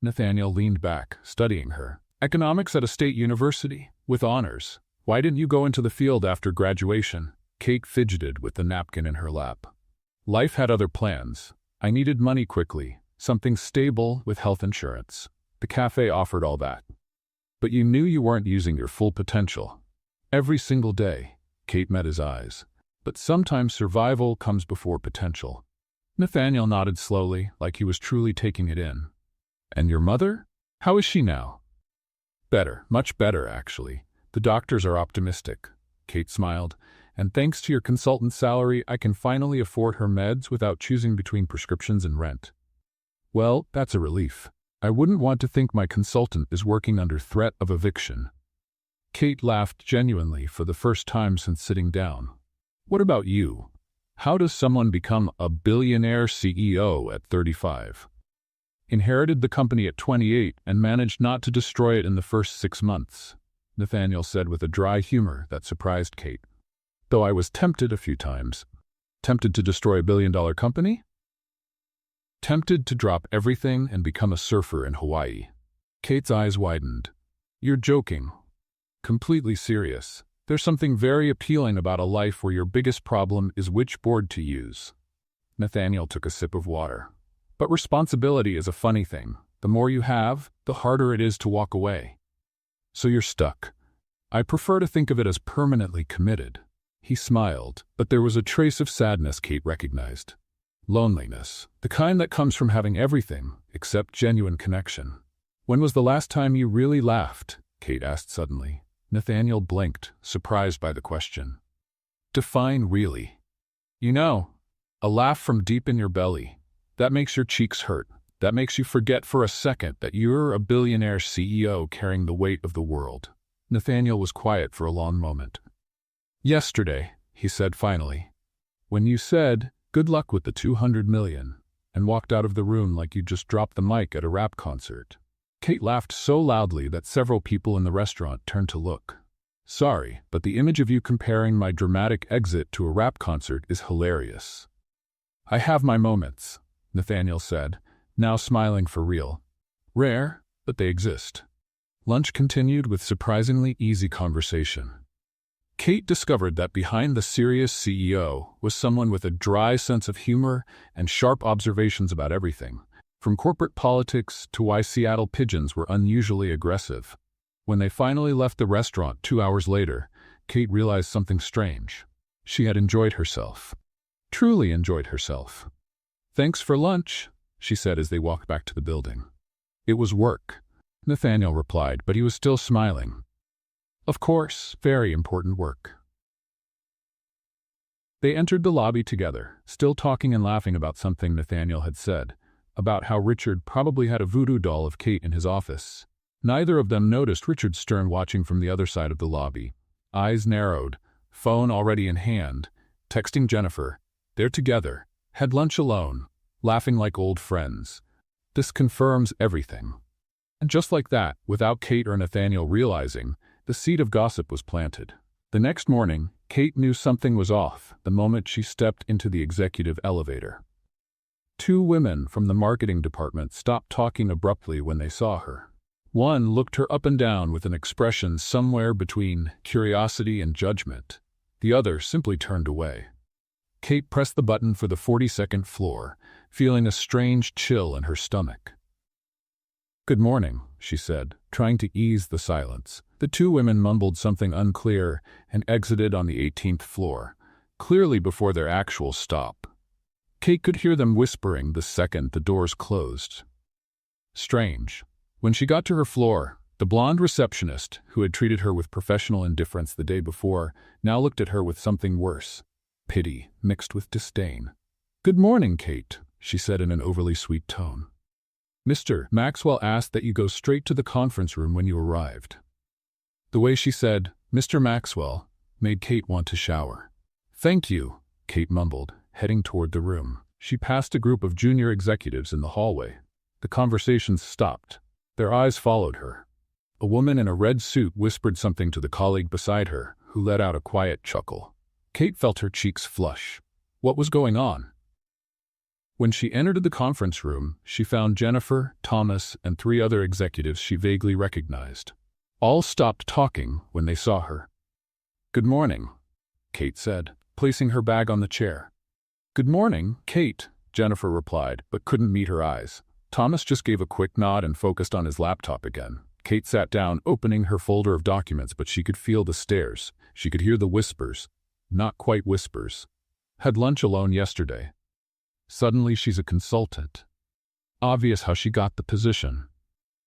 C: Nathaniel leaned back, studying her. "Economics at a state university, with honors. Why didn't you go into the field after graduation?" Kate fidgeted with the napkin in her lap. "Life had other plans. I needed money quickly, something stable with health insurance. The cafe offered all that. But you knew you weren't using your full potential." "Every single day," Kate met his eyes. "But sometimes survival comes before potential." Nathaniel nodded slowly, like he was truly taking it in. "And your mother? How is she now?" "Better, much better, actually. The doctors are optimistic." Kate smiled. "And thanks to your consultant salary, I can finally afford her meds without choosing between prescriptions and rent." "Well, that's a relief. I wouldn't want to think my consultant is working under threat of eviction." Kate laughed genuinely for the first time since sitting down. "What about you? How does someone become a billionaire CEO at 35? Inherited the company at 28 and managed not to destroy it in the first 6 months," Nathaniel said with a dry humor that surprised Kate. "Though I was tempted a few times." "Tempted to destroy a billion-dollar company?" "Tempted to drop everything and become a surfer in Hawaii." Kate's eyes widened. "You're joking." "Completely serious. There's something very appealing about a life where your biggest problem is which board to use." Nathaniel took a sip of water. "But responsibility is a funny thing. The more you have, the harder it is to walk away." "So you're stuck." "I prefer to think of it as permanently committed." He smiled, but there was a trace of sadness Kate recognized. "Loneliness, the kind that comes from having everything except genuine connection." "When was the last time you really laughed?" Kate asked suddenly. Nathaniel blinked, surprised by the question. "Define really." "You know, a laugh from deep in your belly. That makes your cheeks hurt. That makes you forget for a second that you're a billionaire CEO carrying the weight of the world." Nathaniel was quiet for a long moment. "Yesterday," he said finally, "when you said, 'Good luck with the 200 million,' and walked out of the room like you just dropped the mic at a rap concert." Kate laughed so loudly that several people in the restaurant turned to look. "Sorry, but the image of you comparing my dramatic exit to a rap concert is hilarious." "I have my moments," Nathaniel said, now smiling for real. "Rare, but they exist." Lunch continued with surprisingly easy conversation. Kate discovered that behind the serious CEO was someone with a dry sense of humor and sharp observations about everything, from corporate politics to why Seattle pigeons were unusually aggressive. When they finally left the restaurant 2 hours later, Kate realized something strange. She had enjoyed herself. Truly enjoyed herself. "Thanks for lunch," she said as they walked back to the building. "It was work," Nathaniel replied, but he was still smiling. "Of course, very important work." They entered the lobby together, still talking and laughing about something Nathaniel had said, about how Richard probably had a voodoo doll of Kate in his office. Neither of them noticed Richard Stern watching from the other side of the lobby. Eyes narrowed, phone already in hand, texting Jennifer. They're together, had lunch alone, laughing like old friends. This confirms everything. And just like that, without Kate or Nathaniel realizing, the seed of gossip was planted. The next morning, Kate knew something was off the moment she stepped into the executive elevator. 2 women from the marketing department stopped talking abruptly when they saw her. One looked her up and down with an expression somewhere between curiosity and judgment. The other simply turned away. Kate pressed the button for the 42nd floor, feeling a strange chill in her stomach. "Good morning," she said, trying to ease the silence. The 2 women mumbled something unclear and exited on the 18th floor, clearly before their actual stop. Kate could hear them whispering the second the doors closed. Strange. When she got to her floor, The blonde receptionist, who had treated her with professional indifference the day before, now looked at her with something worse, pity mixed with disdain. "Good morning, Kate," she said in an overly sweet tone. "Mr. Maxwell asked that you go straight to the conference room when you arrived." The way she said, "Mr. Maxwell," made Kate want to shower. "Thank you," Kate mumbled, heading toward the room. She passed a group of junior executives in the hallway. The conversations stopped. Their eyes followed her. A woman in a red suit whispered something to the colleague beside her, who let out a quiet chuckle. Kate felt her cheeks flush. What was going on? When she entered the conference room, she found Jennifer, Thomas, and 3 other executives she vaguely recognized. All stopped talking when they saw her. "Good morning," Kate said, placing her bag on the chair. "Good morning, Kate," Jennifer replied, but couldn't meet her eyes. Thomas just gave a quick nod and focused on his laptop again. Kate sat down, opening her folder of documents, but she could feel the stares. She could hear the whispers. Not quite whispers. "Had lunch alone yesterday. Suddenly she's a consultant. Obvious how she got the position."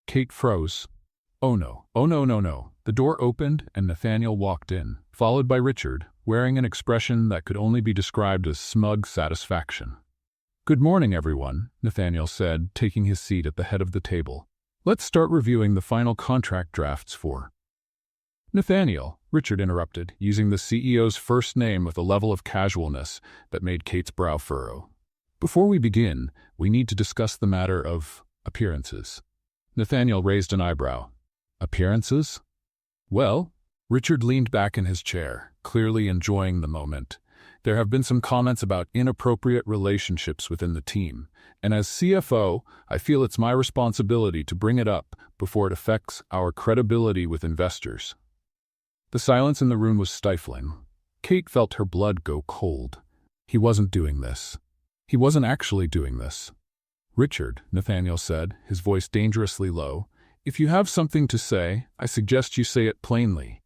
C: Kate froze. Oh no. The door opened and Nathaniel walked in, followed by Richard, wearing an expression that could only be described as smug satisfaction. "Good morning, everyone," Nathaniel said, taking his seat at the head of the table. "Let's start reviewing the final contract drafts for—" "Nathaniel," Richard interrupted, using the CEO's first name with a level of casualness that made Kate's brow furrow. "Before we begin, we need to discuss the matter of appearances." Nathaniel raised an eyebrow. "Appearances?" "Well," Richard leaned back in his chair, clearly enjoying the moment. "There have been some comments about inappropriate relationships within the team, and as CFO, I feel it's my responsibility to bring it up before it affects our credibility with investors." The silence in the room was stifling. Kate felt her blood go cold. He wasn't doing this. He wasn't actually doing this. "Richard," Nathaniel said, his voice dangerously low, "if you have something to say, I suggest you say it plainly."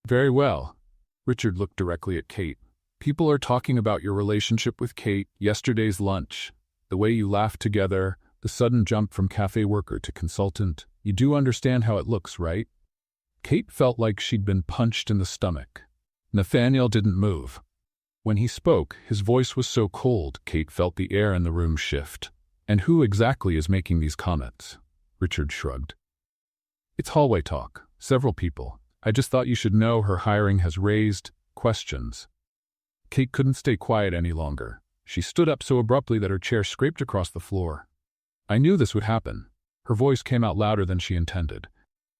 C: "Very well." Richard looked directly at Kate. "People are talking about your relationship with Kate, yesterday's lunch, the way you laughed together, the sudden jump from cafe worker to consultant. You do understand how it looks, right?" Kate felt like she'd been punched in the stomach. Nathaniel didn't move. When he spoke, his voice was so cold, Kate felt the air in the room shift. "And who exactly is making these comments?" Richard shrugged. "It's hallway talk. Several people. I just thought you should know her hiring has raised questions." Kate couldn't stay quiet any longer. She stood up so abruptly that her chair scraped across the floor. "I knew this would happen." Her voice came out louder than she intended.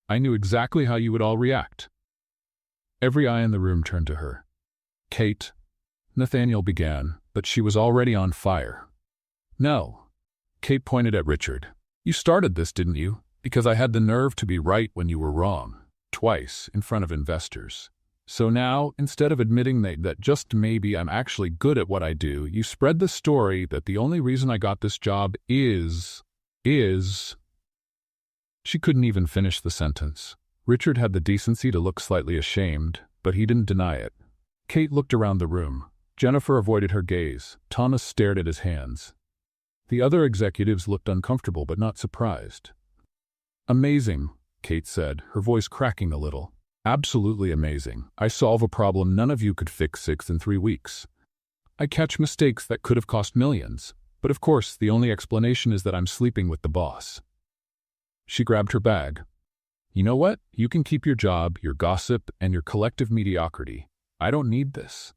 C: "I knew exactly how you would all react." Every eye in the room turned to her. "Kate," Nathaniel began, but she was already on fire. "No." Kate pointed at Richard. "You started this, didn't you? Because I had the nerve to be right when you were wrong. Twice, in front of investors. So now, instead of admitting that just maybe I'm actually good at what I do, you spread the story that the only reason I got this job is... She couldn't even finish the sentence. Richard had the decency to look slightly ashamed, but he didn't deny it. Kate looked around the room. Jennifer avoided her gaze. Thomas stared at his hands. The other executives looked uncomfortable but not surprised. "Amazing," Kate said, her voice cracking a little. "Absolutely amazing. I solve a problem none of you could fix in 3 weeks. I catch mistakes that could have cost millions, but of course the only explanation is that I'm sleeping with the boss." She grabbed her bag. "You know what? You can keep your job, your gossip, and your collective mediocrity. I don't need this."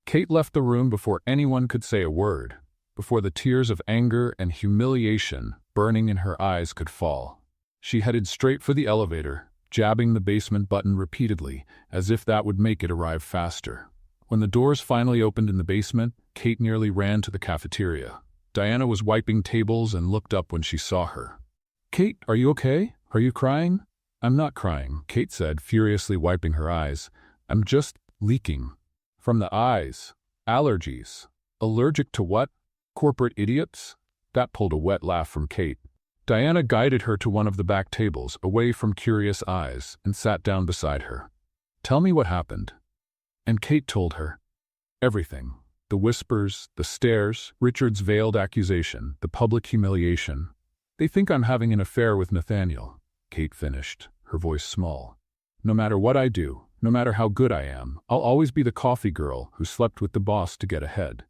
C: Kate left the room before anyone could say a word, before the tears of anger and humiliation burning in her eyes could fall. She headed straight for the elevator, jabbing the basement button repeatedly, as if that would make it arrive faster. When the doors finally opened in the basement, Kate nearly ran to the cafeteria. Diana was wiping tables and looked up when she saw her. "Kate, are you okay? Are you crying?" "I'm not crying," Kate said, furiously wiping her eyes. "I'm just leaking. From the eyes. Allergies. Allergic to what? Corporate idiots?" That pulled a wet laugh from Kate. Diana guided her to one of the back tables, away from curious eyes, and sat down beside her. "Tell me what happened." And Kate told her. Everything. The whispers, the stares, Richard's veiled accusation, the public humiliation. "They think I'm having an affair with Nathaniel." Kate finished, her voice small. No matter what I do, no matter how good I am, I'll always be the coffee girl who slept with the boss to get ahead.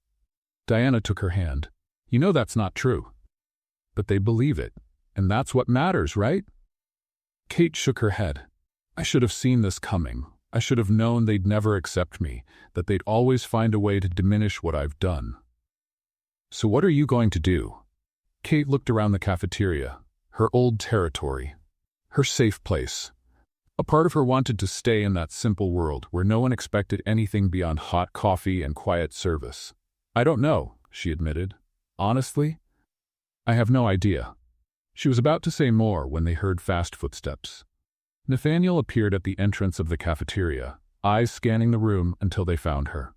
C: Diana took her hand. You know that's not true. But they believe it, and that's what matters, right? Kate shook her head. I should have seen this coming. I should have known they'd never accept me, that they'd always find a way to diminish what I've done. So what are you going to do? Kate looked around the cafeteria, her old territory, her safe place. A part of her wanted to stay in that simple world where no one expected anything beyond hot coffee and quiet service. I don't know, she admitted. Honestly, I have no idea. She was about to say more when they heard fast footsteps. Nathaniel appeared at the entrance of the cafeteria, eyes scanning the room until they found her.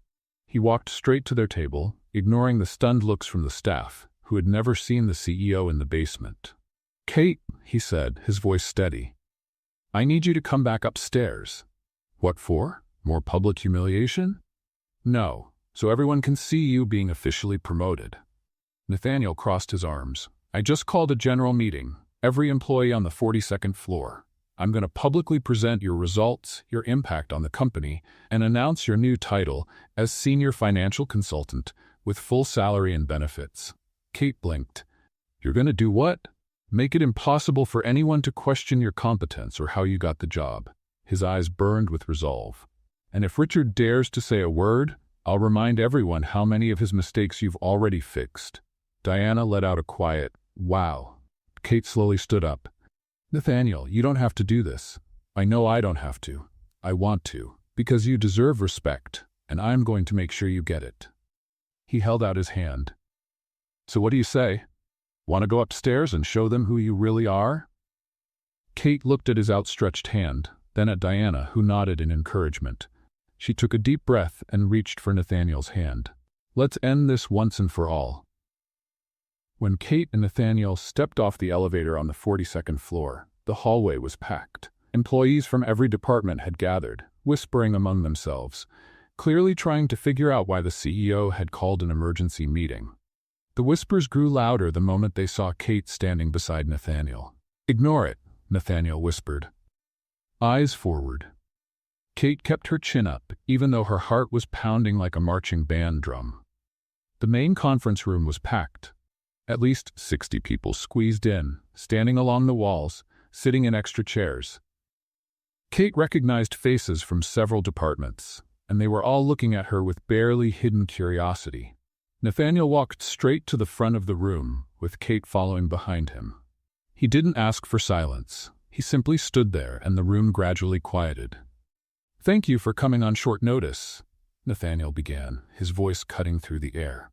C: He walked straight to their table, ignoring the stunned looks from the staff, who had never seen the CEO in the basement. Kate, he said, his voice steady. I need you to come back upstairs. What for? More public humiliation? No, so everyone can see you being officially promoted. Nathaniel crossed his arms. I just called a general meeting, every employee on the 42nd floor. I'm going to publicly present your results, your impact on the company, and announce your new title as Senior Financial Consultant with full salary and benefits. Kate blinked. You're going to do what? Make it impossible for anyone to question your competence or how you got the job. His eyes burned with resolve. And if Richard dares to say a word, I'll remind everyone how many of his mistakes you've already fixed. Diana let out a quiet, wow. Kate slowly stood up. Nathaniel, you don't have to do this. I know I don't have to. I want to, because you deserve respect, and I'm going to make sure you get it. He held out his hand. So what do you say? Want to go upstairs and show them who you really are? Kate looked at his outstretched hand, then at Diana, who nodded in encouragement. She took a deep breath and reached for Nathaniel's hand. Let's end this once and for all. When Kate and Nathaniel stepped off the elevator on the 42nd floor, the hallway was packed. Employees from every department had gathered, whispering among themselves, clearly trying to figure out why the CEO had called an emergency meeting. The whispers grew louder the moment they saw Kate standing beside Nathaniel. Ignore it, Nathaniel whispered. Eyes forward. Kate kept her chin up, even though her heart was pounding like a marching band drum. The main conference room was packed. At least 60 people squeezed in, standing along the walls, sitting in extra chairs. Kate recognized faces from several departments, and they were all looking at her with barely hidden curiosity. Nathaniel walked straight to the front of the room, with Kate following behind him. He didn't ask for silence. He simply stood there, and the room gradually quieted. Thank you for coming on short notice, Nathaniel began, his voice cutting through the air.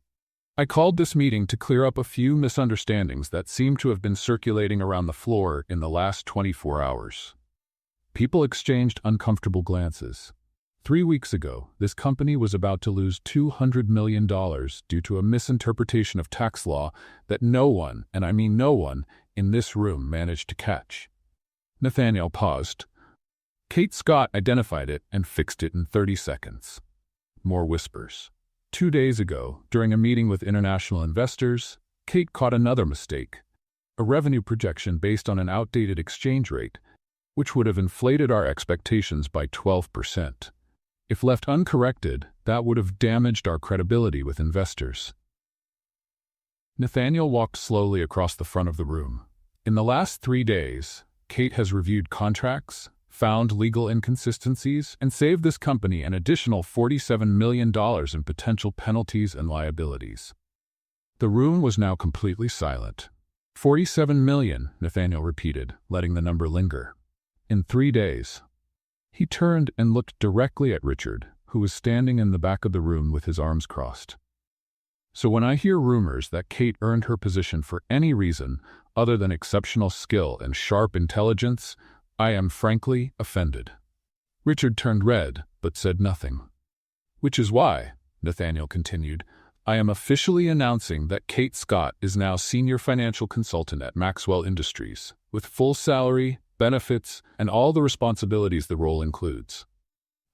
C: I called this meeting to clear up a few misunderstandings that seem to have been circulating around the floor in the last 24 hours. People exchanged uncomfortable glances. 3 weeks ago, this company was about to lose $200 million due to a misinterpretation of tax law that no one, and I mean no one, in this room managed to catch. Nathaniel paused. Kate Scott identified it and fixed it in 30 seconds. More whispers. 2 days ago, during a meeting with international investors, Kate caught another mistake. A revenue projection based on an outdated exchange rate, which would have inflated our expectations by 12%. If left uncorrected, that would have damaged our credibility with investors. Nathaniel walked slowly across the front of the room. In the last 3 days, Kate has reviewed contracts, found legal inconsistencies, and saved this company an additional $47 million in potential penalties and liabilities. The room was now completely silent. 47 million, Nathaniel repeated, letting the number linger. In 3 days. He turned and looked directly at Richard, who was standing in the back of the room with his arms crossed. So when I hear rumors that Kate earned her position for any reason other than exceptional skill and sharp intelligence, I am frankly offended. Richard turned red, but said nothing. Which is why, Nathaniel continued, I am officially announcing that Kate Scott is now Senior Financial Consultant at Maxwell Industries, with full salary, benefits, and all the responsibilities the role includes.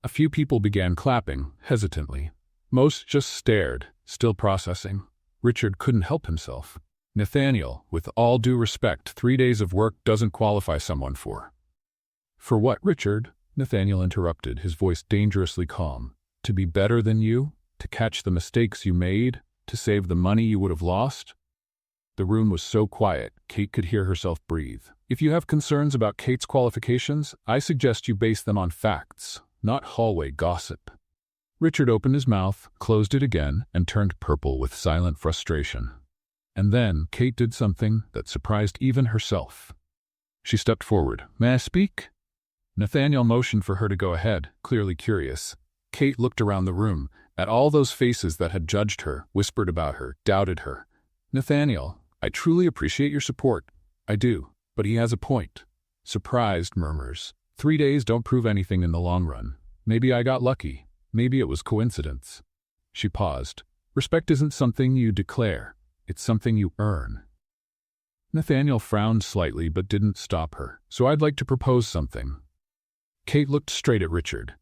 C: A few people began clapping, hesitantly. Most just stared, still processing. Richard couldn't help himself. Nathaniel, with all due respect, 3 days of work doesn't qualify someone for. For what, Richard? Nathaniel interrupted, his voice dangerously calm. To be better than you? To catch the mistakes you made? To save the money you would have lost? The room was so quiet, Kate could hear herself breathe. If you have concerns about Kate's qualifications, I suggest you base them on facts, not hallway gossip. Richard opened his mouth, closed it again, and turned purple with silent frustration. And then Kate did something that surprised even herself. She stepped forward. May I speak? Nathaniel motioned for her to go ahead, clearly curious. Kate looked around the room, at all those faces that had judged her, whispered about her, doubted her. Nathaniel, I truly appreciate your support. I do, but he has a point. Surprised murmurs. 3 days don't prove anything in the long run. Maybe I got lucky. Maybe it was coincidence. She paused. Respect isn't something you declare. It's something you earn. Nathaniel frowned slightly but didn't stop her. So I'd like to propose something. Kate looked straight at Richard.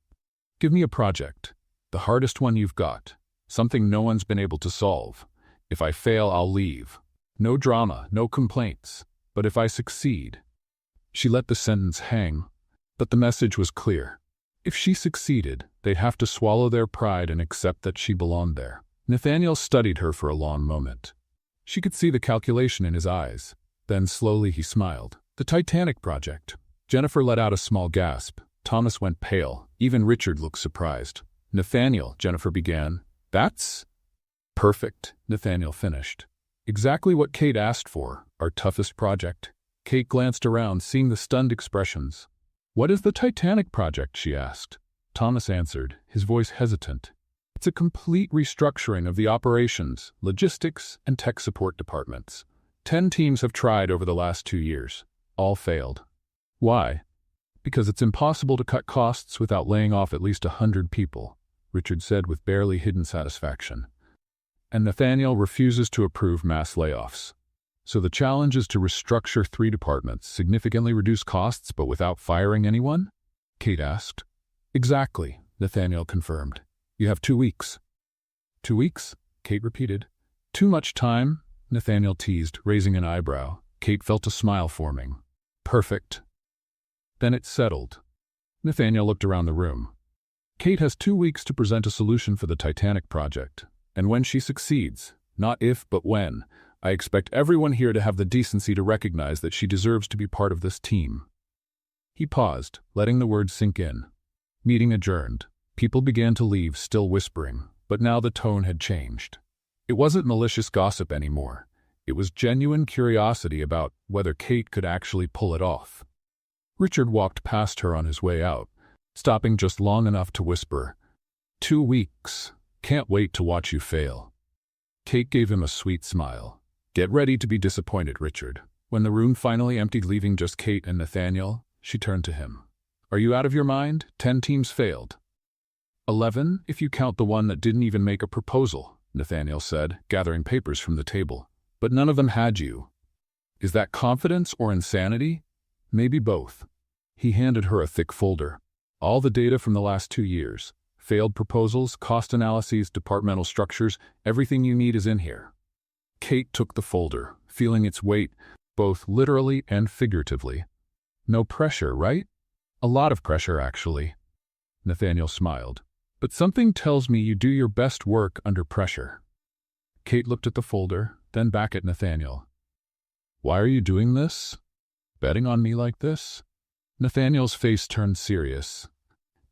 C: Give me a project. The hardest one you've got. Something no one's been able to solve. If I fail, I'll leave. No drama, no complaints. But if I succeed. She let the sentence hang, but the message was clear. If she succeeded, they'd have to swallow their pride and accept that she belonged there. Nathaniel studied her for a long moment. She could see the calculation in his eyes. Then slowly he smiled. The Titanic project. Jennifer let out a small gasp. Thomas went pale. Even Richard looked surprised. Nathaniel, Jennifer began. That's perfect, Nathaniel finished. Exactly what Kate asked for, our toughest project. Kate glanced around, seeing the stunned expressions. What is the Titanic project, she asked. Thomas answered, his voice hesitant. It's a complete restructuring of the operations, logistics, and tech support departments. 10 teams have tried over the last 2 years. All failed. Why? Because it's impossible to cut costs without laying off at least 100 people, Richard said with barely hidden satisfaction. And Nathaniel refuses to approve mass layoffs. So the challenge is to restructure 3 departments, significantly reduce costs but without firing anyone? Kate asked. Exactly, Nathaniel confirmed. You have 2 weeks. 2 weeks? Kate repeated. Too much time? Nathaniel teased, raising an eyebrow. Kate felt a smile forming. Perfect. Then it settled. Nathaniel looked around the room. Kate has 2 weeks to present a solution for the Titanic project. And when she succeeds, not if but when, I expect everyone here to have the decency to recognize that she deserves to be part of this team. He paused, letting the words sink in. Meeting adjourned. People began to leave, still whispering, but now the tone had changed. It wasn't malicious gossip anymore. It was genuine curiosity about whether Kate could actually pull it off. Richard walked past her on his way out, stopping just long enough to whisper, 2 weeks. Can't wait to watch you fail. Kate gave him a sweet smile. Get ready to be disappointed, Richard. When the room finally emptied, leaving just Kate and Nathaniel, she turned to him. Are you out of your mind? 10 teams failed. 11, if you count the one that didn't even make a proposal, Nathaniel said, gathering papers from the table. But none of them had you. Is that confidence or insanity? Maybe both. He handed her a thick folder. All the data from the last 2 years. Failed proposals, cost analyses, departmental structures, everything you need is in here. Kate took the folder, feeling its weight, both literally and figuratively. No pressure, right? A lot of pressure, actually. Nathaniel smiled. But something tells me you do your best work under pressure. Kate looked at the folder, then back at Nathaniel. Why are you doing this? Betting on me like this? Nathaniel's face turned serious.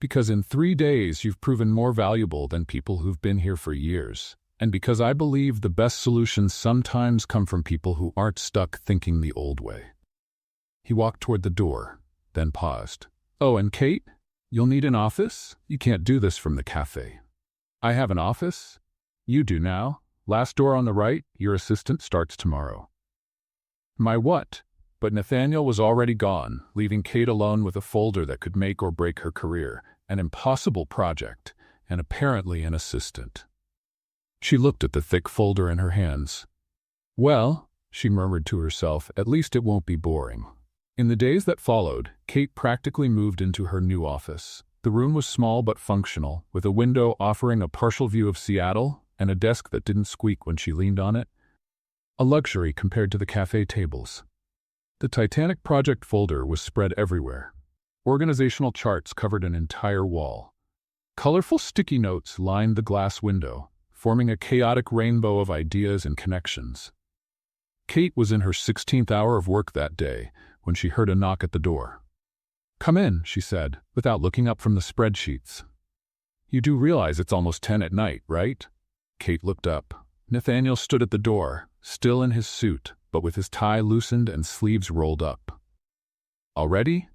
C: Because in 3 days you've proven more valuable than people who've been here for years. And because I believe the best solutions sometimes come from people who aren't stuck thinking the old way. He walked toward the door, then paused. Oh, and Kate, you'll need an office? You can't do this from the cafe. I have an office? You do now. Last door on the right, your assistant starts tomorrow. My what? But Nathaniel was already gone, leaving Kate alone with a folder that could make or break her career, an impossible project, and apparently an assistant. She looked at the thick folder in her hands. Well, she murmured to herself, at least it won't be boring. In the days that followed, Kate practically moved into her new office. The room was small but functional, with a window offering a partial view of Seattle and a desk that didn't squeak when she leaned on it. a luxury compared to the cafe tables. The Titanic project folder was spread everywhere. Organizational charts covered an entire wall. Colorful sticky notes lined the glass window, forming a chaotic rainbow of ideas and connections. Kate was in her 16th hour of work that day when she heard a knock at the door. "Come in," she said, without looking up from the spreadsheets. "You do realize it's almost 10 at night, right?" Kate looked up. Nathaniel stood at the door, still in his suit, but with his tie loosened and sleeves rolled up. "Already?"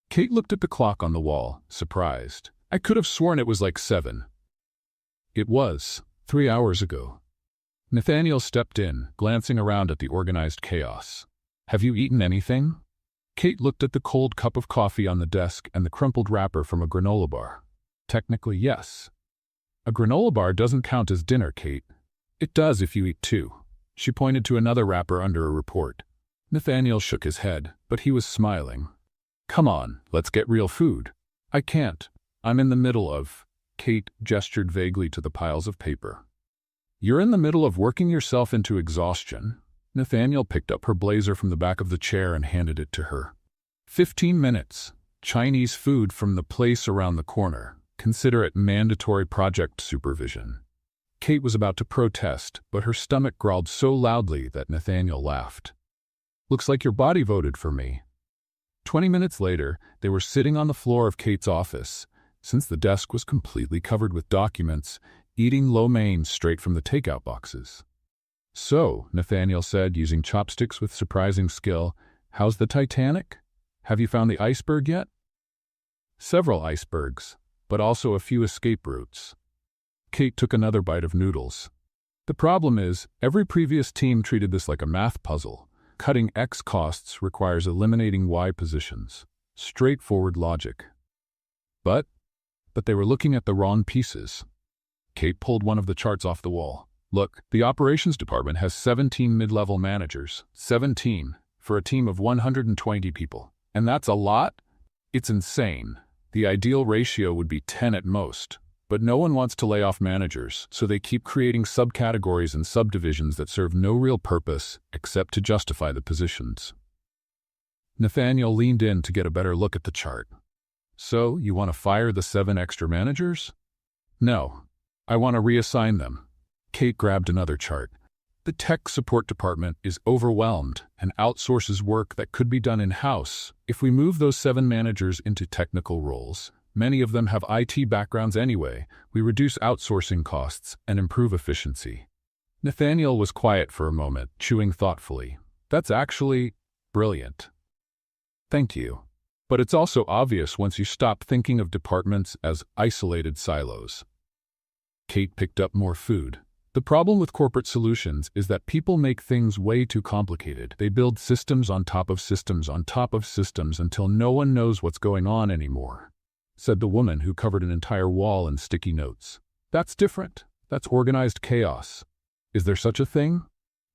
C: Kate looked at the clock on the wall, surprised. "I could have sworn it was like 7. "It was, 3 hours ago." Nathaniel stepped in, glancing around at the organized chaos. "Have you eaten anything?" Kate looked at the cold cup of coffee on the desk and the crumpled wrapper from a granola bar. "Technically, yes." "A granola bar doesn't count as dinner, Kate." "It does if you eat 2. She pointed to another wrapper under a report. Nathaniel shook his head, but he was smiling. "Come on, let's get real food." "I can't. I'm in the middle of—" Kate gestured vaguely to the piles of paper. "You're in the middle of working yourself into exhaustion." Nathaniel picked up her blazer from the back of the chair and handed it to her. 15 minutes. Chinese food from the place around the corner. Consider it mandatory project supervision. Kate was about to protest, but her stomach growled so loudly that Nathaniel laughed. "Looks like your body voted for me." 20 minutes later, they were sitting on the floor of Kate's office, since the desk was completely covered with documents, eating lo mein straight from the takeout boxes. "So," Nathaniel said, using chopsticks with surprising skill, "how's the Titanic? Have you found the iceberg yet?" "Several icebergs, but also a few escape routes." Kate took another bite of noodles. "The problem is, every previous team treated this like a math puzzle. Cutting X costs requires eliminating Y positions. Straightforward logic. But they were looking at the wrong pieces." Kate pulled one of the charts off the wall. "Look, the operations department has 17 mid-level managers. 17, for a team of 120 people. And that's a lot? It's insane. The ideal ratio would be 10 at most. But no one wants to lay off managers, so they keep creating subcategories and subdivisions that serve no real purpose except to justify the positions." Nathaniel leaned in to get a better look at the chart. "So, you want to fire the 7 extra managers?" "No. I want to reassign them." Kate grabbed another chart. "The tech support department is overwhelmed and outsources work that could be done in-house. If we move those 7 managers into technical roles, many of them have IT backgrounds anyway, we reduce outsourcing costs and improve efficiency." Nathaniel was quiet for a moment, chewing thoughtfully. "That's actually brilliant. Thank you. But it's also obvious once you stop thinking of departments as isolated silos." Kate picked up more food. "The problem with corporate solutions is that people make things way too complicated. They build systems on top of systems on top of systems until no one knows what's going on anymore," said the woman who covered an entire wall in sticky notes. "That's different. That's organized chaos. Is there such a thing?"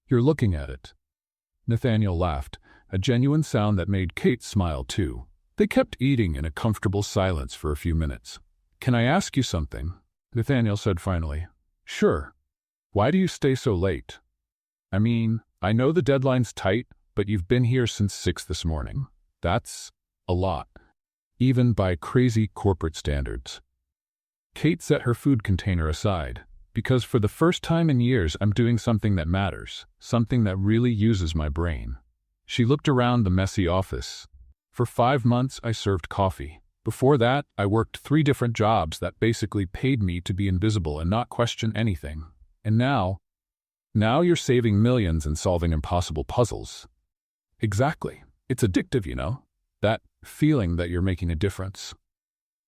C: "You're looking at it." Nathaniel laughed, a genuine sound that made Kate smile too. They kept eating in a comfortable silence for a few minutes. "Can I ask you something?" Nathaniel said finally. "Sure. Why do you stay so late? I mean, I know the deadline's tight, but you've been here since 6 this morning. That's a lot, even by crazy corporate standards." Kate set her food container aside. "Because for the first time in years I'm doing something that matters, something that really uses my brain." She looked around the messy office. "For 5 months I served coffee. Before that, I worked 3 different jobs that basically paid me to be invisible and not question anything. And now you're saving millions and solving impossible puzzles." "Exactly. It's addictive, you know? That feeling that you're making a difference."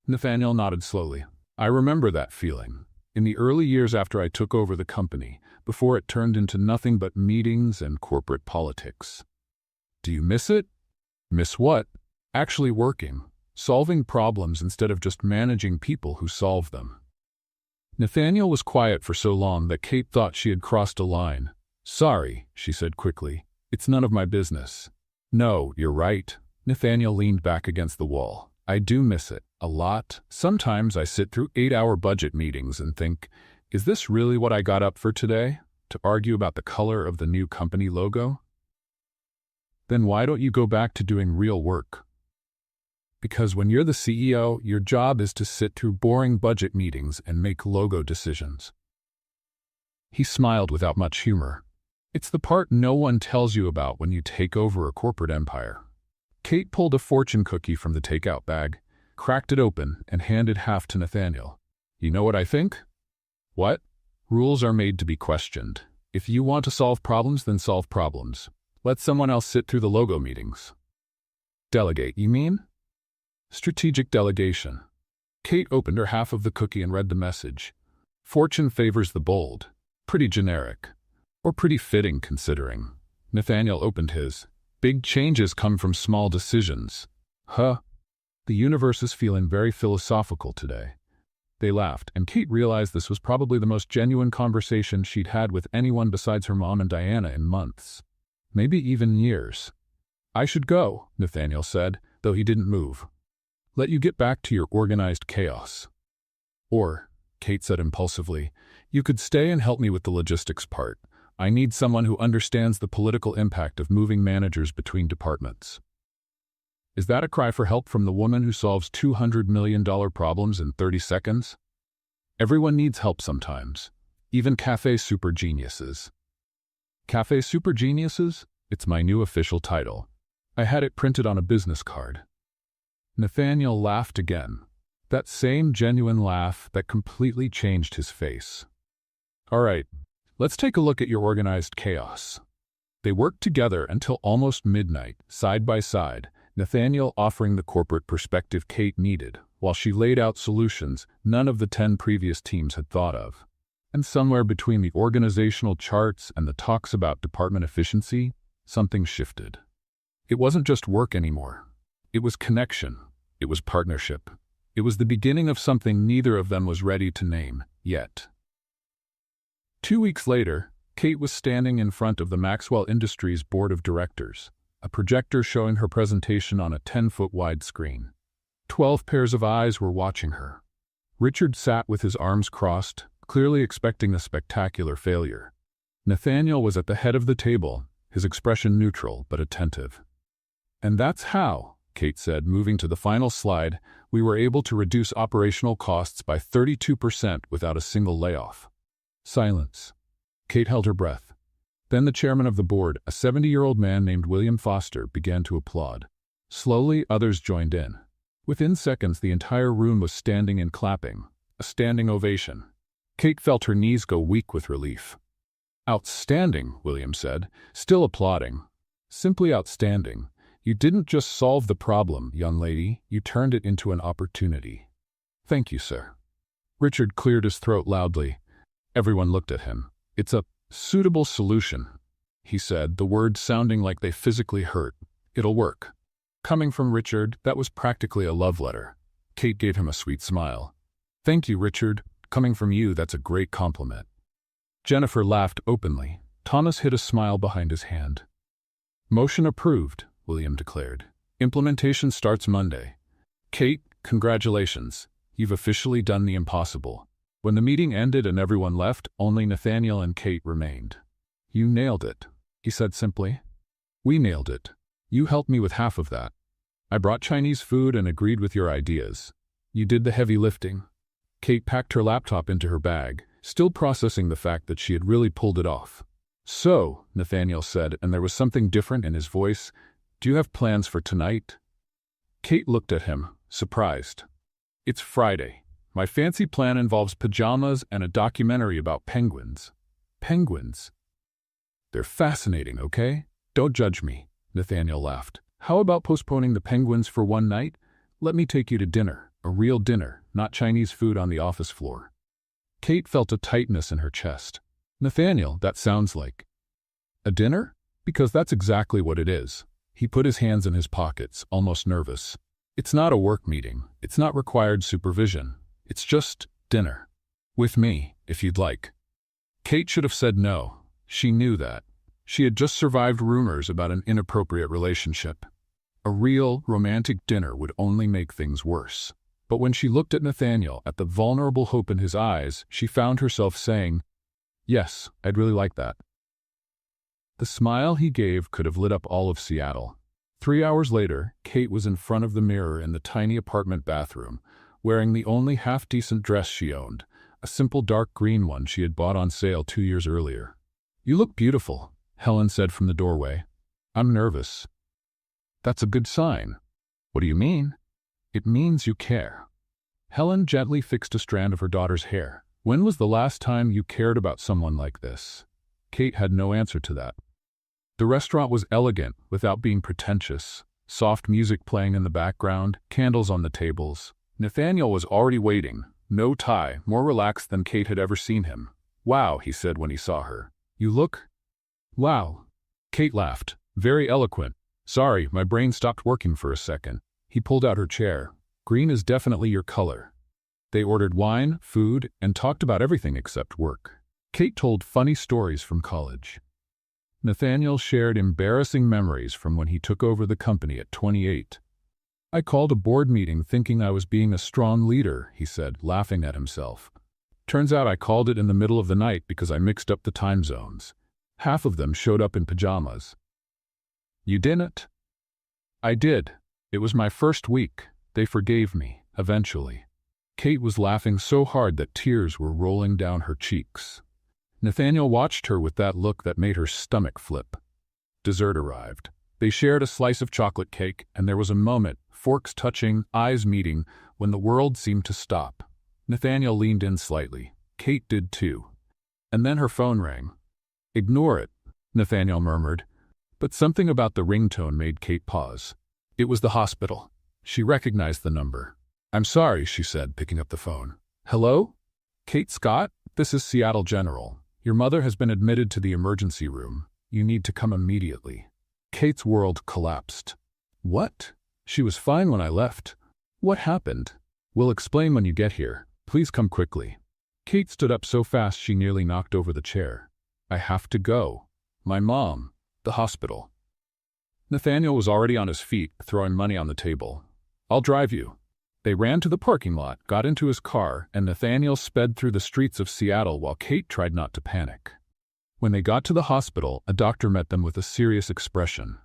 C: Nathaniel nodded slowly. "I remember that feeling. In the early years after I took over the company, before it turned into nothing but meetings and corporate politics." "Do you miss it?" "Miss what?" "Actually working. Solving problems instead of just managing people who solve them." Nathaniel was quiet for so long that Kate thought she had crossed a line. "Sorry," she said quickly. "It's none of my business." "No, you're right." Nathaniel leaned back against the wall. "I do miss it. A lot. Sometimes I sit through 8-hour budget meetings and think, is this really what I got up for today? To argue about the color of the new company logo? Then why don't you go back to doing real work? Because when you're the CEO, your job is to sit through boring budget meetings and make logo decisions. He smiled without much humor. It's the part no one tells you about when you take over a corporate empire. Kate pulled a fortune cookie from the takeout bag, cracked it open, and handed half to Nathaniel. You know what I think? What? Rules are made to be questioned. If you want to solve problems, then solve problems. Let someone else sit through the logo meetings. Delegate, you mean? Strategic delegation. Kate opened her half of the cookie and read the message. Fortune favors the bold. Pretty generic. Or pretty fitting, considering. Nathaniel opened his. Big changes come from small decisions. Huh? The universe is feeling very philosophical today. They laughed, and Kate realized this was probably the most genuine conversation she'd had with anyone besides her mom and Diana in months. Maybe even years. I should go, Nathaniel said, though he didn't move. Let you get back to your organized chaos. Or, Kate said impulsively, you could stay and help me with the logistics part. I need someone who understands the political impact of moving managers between departments. Is that a cry for help from the woman who solves $200 million problems in 30 seconds? Everyone needs help sometimes, even cafe super geniuses. Cafe super geniuses? It's my new official title. I had it printed on a business card. Nathaniel laughed again, that same genuine laugh that completely changed his face. All right, let's take a look at your organized chaos. They worked together until almost midnight, side by side, Nathaniel offering the corporate perspective Kate needed, while she laid out solutions none of the 10 previous teams had thought of. And somewhere between the organizational charts and the talks about department efficiency, something shifted. It wasn't just work anymore. It was connection. It was partnership. It was the beginning of something neither of them was ready to name yet. 2 weeks later, Kate was standing in front of the Maxwell Industries Board of Directors, a projector showing her presentation on a 10-foot wide screen. 12 pairs of eyes were watching her. Richard sat with his arms crossed, clearly expecting a spectacular failure. Nathaniel was at the head of the table, his expression neutral but attentive. And that's how, Kate said, moving to the final slide, we were able to reduce operational costs by 32% without a single layoff. Silence. Kate held her breath. Then the chairman of the board, a 70-year-old man named William Foster, began to applaud. Slowly, others joined in. Within seconds, the entire room was standing and clapping, a standing ovation. Kate felt her knees go weak with relief. Outstanding, William said, still applauding. Simply outstanding. You didn't just solve the problem, young lady, you turned it into an opportunity. Thank you, sir. Richard cleared his throat loudly. Everyone looked at him. It's a suitable solution, he said, the words sounding like they physically hurt. It'll work. Coming from Richard, that was practically a love letter. Kate gave him a sweet smile. Thank you, Richard. Coming from you, that's a great compliment. Jennifer laughed openly. Thomas hid a smile behind his hand. Motion approved, William declared. Implementation starts Monday. Kate, congratulations. You've officially done the impossible. When the meeting ended and everyone left, only Nathaniel and Kate remained. You nailed it, he said simply. We nailed it. You helped me with half of that. I brought Chinese food and agreed with your ideas. You did the heavy lifting. Kate packed her laptop into her bag, still processing the fact that she had really pulled it off. So, Nathaniel said, and there was something different in his voice, do you have plans for tonight? Kate looked at him, surprised. It's Friday. My fancy plan involves pajamas and a documentary about penguins. Penguins? They're fascinating, okay? Don't judge me, Nathaniel laughed. How about postponing the penguins for one night? Let me take you to dinner, a real dinner, not Chinese food on the office floor. Kate felt a tightness in her chest. Nathaniel, that sounds like a dinner? Because that's exactly what it is. He put his hands in his pockets, almost nervous. It's not a work meeting. It's not required supervision. It's just dinner. With me, if you'd like. Kate should have said no. She knew that. She had just survived rumors about an inappropriate relationship. A real, romantic dinner would only make things worse. But when she looked at Nathaniel, at the vulnerable hope in his eyes, she found herself saying, Yes, I'd really like that. The smile he gave could have lit up all of Seattle. 3 hours later, Kate was in front of the mirror in the tiny apartment bathroom, wearing the only half-decent dress she owned, a simple dark green one she had bought on sale 2 years earlier. "You look beautiful," Helen said from the doorway. "I'm nervous." "That's a good sign." "What do you mean?" "It means you care." Helen gently fixed a strand of her daughter's hair. "When was the last time you cared about someone like this?" Kate had no answer to that. The restaurant was elegant without being pretentious. Soft music playing in the background, candles on the tables. Nathaniel was already waiting, no tie, more relaxed than Kate had ever seen him. "Wow," he said when he saw her. "You look—" "Wow." Kate laughed, very eloquent. "Sorry, my brain stopped working for a second." He pulled out her chair. "Green is definitely your color." They ordered wine, food, and talked about everything except work. Kate told funny stories from college. Nathaniel shared embarrassing memories from when he took over the company at 28. "I called a board meeting thinking I was being a strong leader," he said, laughing at himself. "Turns out I called it in the middle of the night because I mixed up the time zones. Half of them showed up in pajamas." "You didn't?" "I did. It was my first week. They forgave me, eventually." Kate was laughing so hard that tears were rolling down her cheeks. Nathaniel watched her with that look that made her stomach flip. Dessert arrived. They shared a slice of chocolate cake, and there was a moment, forks touching, eyes meeting, when the world seemed to stop. Nathaniel leaned in slightly. Kate did too. And then her phone rang. "Ignore it," Nathaniel murmured. But something about the ringtone made Kate pause. It was the hospital. She recognized the number. "I'm sorry," she said, picking up the phone. "Hello? Kate Scott? This is Seattle General. Your mother has been admitted to the emergency room. You need to come immediately." Kate's world collapsed. "What? She was fine when I left. What happened?" "We'll explain when you get here. Please come quickly." Kate stood up so fast she nearly knocked over the chair. "I have to go. My mom. The hospital." Nathaniel was already on his feet, throwing money on the table. "I'll drive you." They ran to the parking lot, got into his car, and Nathaniel sped through the streets of Seattle while Kate tried not to panic. When they got to the hospital, a doctor met them with a serious expression.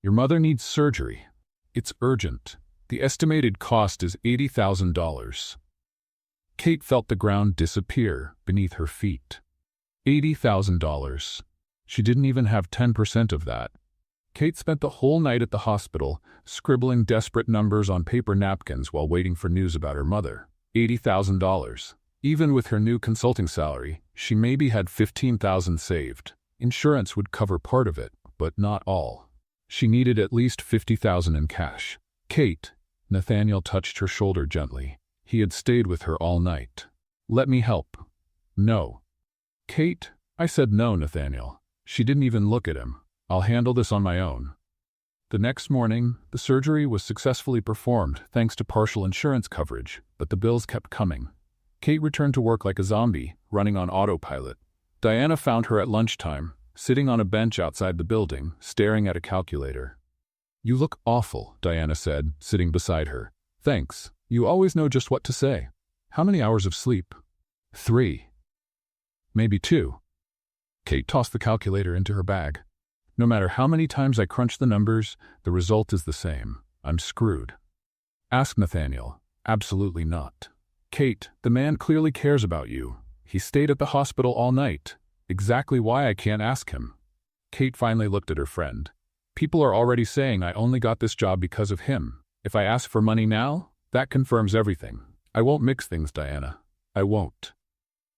C: "Your mother needs surgery. It's urgent. The estimated cost is $80,000. Kate felt the ground disappear beneath her feet. $80,000. She didn't even have 10% of that. Kate spent the whole night at the hospital, scribbling desperate numbers on paper napkins while waiting for news about her mother. $80,000. Even with her new consulting salary, she maybe had $15,000 saved. Insurance would cover part of it, but not all. She needed at least $50,000 in cash. "Kate," Nathaniel touched her shoulder gently. He had stayed with her all night. "Let me help." "No." "Kate," I said no, Nathaniel. She didn't even look at him. "I'll handle this on my own." The next morning, the surgery was successfully performed thanks to partial insurance coverage, but the bills kept coming. Kate returned to work like a zombie, running on autopilot. Diana found her at lunchtime, sitting on a bench outside the building, staring at a calculator. "You look awful," Diana said, sitting beside her. "Thanks. You always know just what to say. How many hours of sleep?" 3. "Maybe 2. Kate tossed the calculator into her bag. "No matter how many times I crunch the numbers, the result is the same. I'm screwed." Ask Nathaniel. "Absolutely not." "Kate, the man clearly cares about you. He stayed at the hospital all night. Exactly why I can't ask him." Kate finally looked at her friend. "People are already saying I only got this job because of him. If I ask for money now, that confirms everything. I won't mix things, Diana. I won't."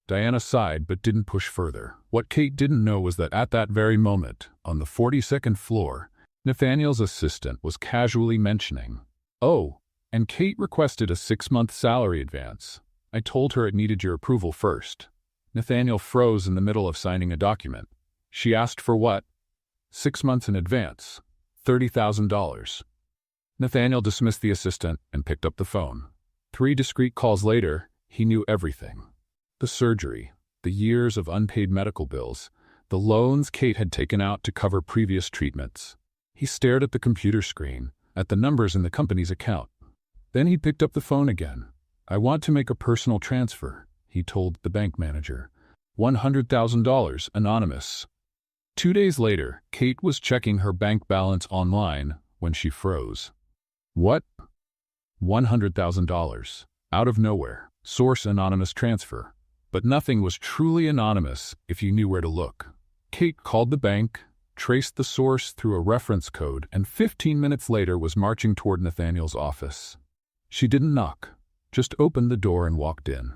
C: Diana sighed but didn't push further. What Kate didn't know was that at that very moment, on the 42nd floor, Nathaniel's assistant was casually mentioning, "Oh, and Kate requested a 6-month salary advance. I told her it needed your approval first." Nathaniel froze in the middle of signing a document. "She asked for what?" 6 months in advance. $30,000. Nathaniel dismissed the assistant and picked up the phone. 3 discreet calls later, he knew everything. The surgery, the years of unpaid medical bills, the loans Kate had taken out to cover previous treatments. He stared at the computer screen, at the numbers in the company's account. Then he picked up the phone again. "I want to make a personal transfer," he told the bank manager. $100,000, anonymous. 2 days later, Kate was checking her bank balance online when she froze. What? $100,000. Out of nowhere. Source anonymous transfer. But nothing was truly anonymous if you knew where to look. Kate called the bank, traced the source through a reference code, and 15 minutes later was marching toward Nathaniel's office. She didn't knock, just opened the door and walked in.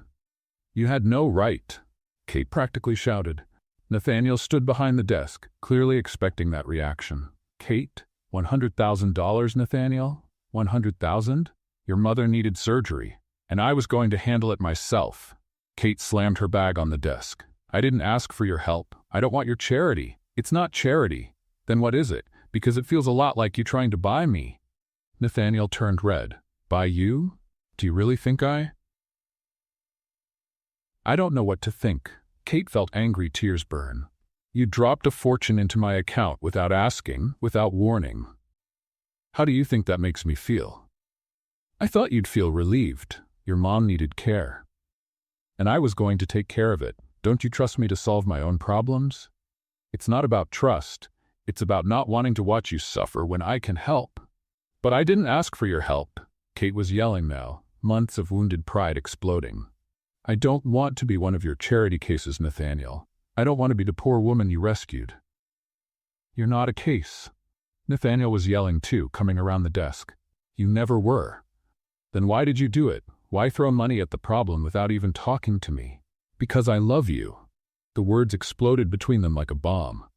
C: "You had no right," Kate practically shouted. Nathaniel stood behind the desk, clearly expecting that reaction. "Kate, $100,000, Nathaniel? 100,000? Your mother needed surgery, and I was going to handle it myself." Kate slammed her bag on the desk. "I didn't ask for your help. I don't want your charity. It's not charity." "Then what is it? Because it feels a lot like you trying to buy me." Nathaniel turned red. "Buy you? Do you really think I don't know what to think." Kate felt angry tears burn. "You dropped a fortune into my account without asking, without warning. How do you think that makes me feel?" "I thought you'd feel relieved. Your mom needed care. And I was going to take care of it. Don't you trust me to solve my own problems?" "It's not about trust. It's about not wanting to watch you suffer when I can help." "But I didn't ask for your help." Kate was yelling now, months of wounded pride exploding. "I don't want to be one of your charity cases, Nathaniel. I don't want to be the poor woman you rescued." "You're not a case." Nathaniel was yelling too, coming around the desk. "You never were. Then why did you do it? Why throw money at the problem without even talking to me?" "Because I love you." The words exploded between them like a bomb.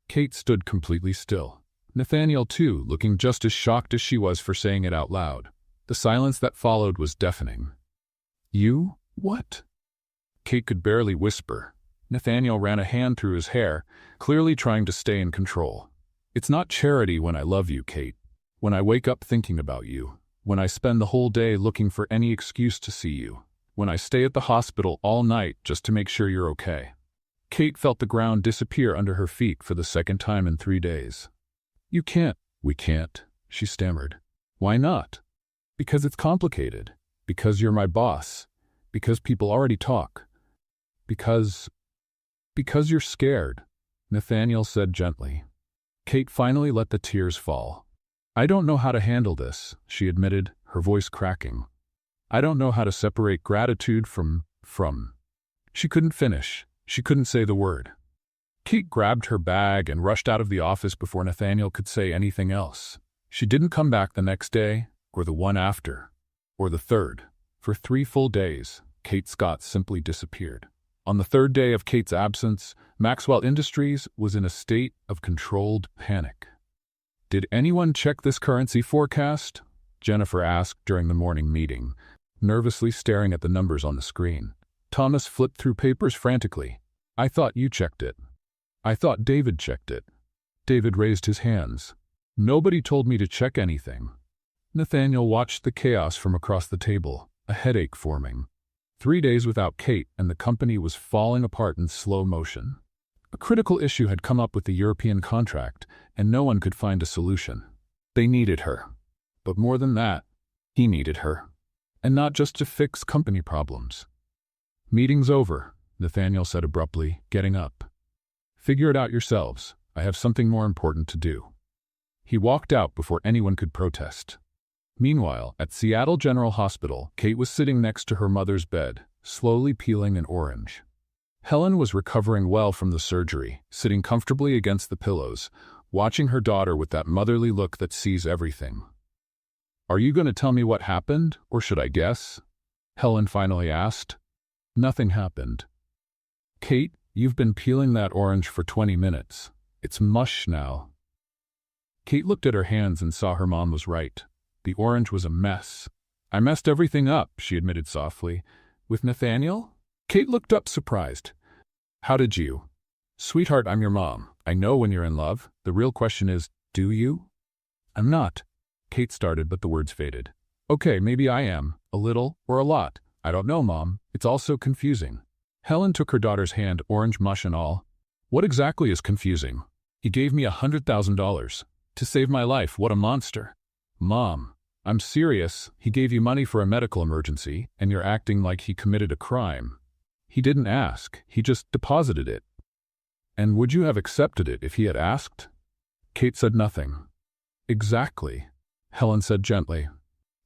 C: Kate stood completely still. Nathaniel too, looking just as shocked as she was for saying it out loud. The silence that followed was deafening. "You? What?" Kate could barely whisper. Nathaniel ran a hand through his hair, clearly trying to stay in control. "It's not charity when I love you, Kate. When I wake up thinking about you. When I spend the whole day looking for any excuse to see you. When I stay at the hospital all night just to make sure you're okay." Kate felt the ground disappear under her feet for the second time in 3 days. "You can't." "We can't," she stammered. "Why not?" "Because it's complicated. Because you're my boss. Because people already talk. Because you're scared," Nathaniel said gently. Kate finally let the tears fall. "I don't know how to handle this," she admitted, her voice cracking. "I don't know how to separate gratitude from. She couldn't finish. She couldn't say the word. Kate grabbed her bag and rushed out of the office before Nathaniel could say anything else. She didn't come back the next day, or the one after, or the third. For 3 full days, Kate Scott simply disappeared. On the 3rd day of Kate's absence, Maxwell Industries was in a state of controlled panic. "Did anyone check this currency forecast?" Jennifer asked during the morning meeting, nervously staring at the numbers on the screen. Thomas flipped through papers frantically. "I thought you checked it." "I thought David checked it." David raised his hands. "Nobody told me to check anything." Nathaniel watched the chaos from across the table, a headache forming. 3 days without Kate, and the company was falling apart in slow motion. A critical issue had come up with the European contract, and no one could find a solution. They needed her. But more than that, he needed her. And not just to fix company problems. "Meeting's over," Nathaniel said abruptly, getting up. "Figure it out yourselves. I have something more important to do." He walked out before anyone could protest. Meanwhile, at Seattle General Hospital, Kate was sitting next to her mother's bed, slowly peeling an orange. Helen was recovering well from the surgery, sitting comfortably against the pillows, watching her daughter with that motherly look that sees everything. "Are you going to tell me what happened, or should I guess?" Helen finally asked. "Nothing happened." "Kate, you've been peeling that orange for 20 minutes. It's mush now." Kate looked at her hands and saw her mom was right. The orange was a mess. "I messed everything up," she admitted softly. "With Nathaniel?" Kate looked up surprised. "How did you?" "Sweetheart, I'm your mom. I know when you're in love. The real question is, do you?" "I'm not." Kate started, but the words faded. "Okay, maybe I am. A little, or a lot. I don't know, Mom. It's all so confusing." Helen took her daughter's hand, orange mush and all. "What exactly is confusing?" "He gave me $100,000. To save my life. What a monster." "Mom, I'm serious. He gave you money for a medical emergency, and you're acting like he committed a crime." He didn't ask, he just deposited it. And would you have accepted it if he had asked? Kate said nothing. Exactly, Helen said gently.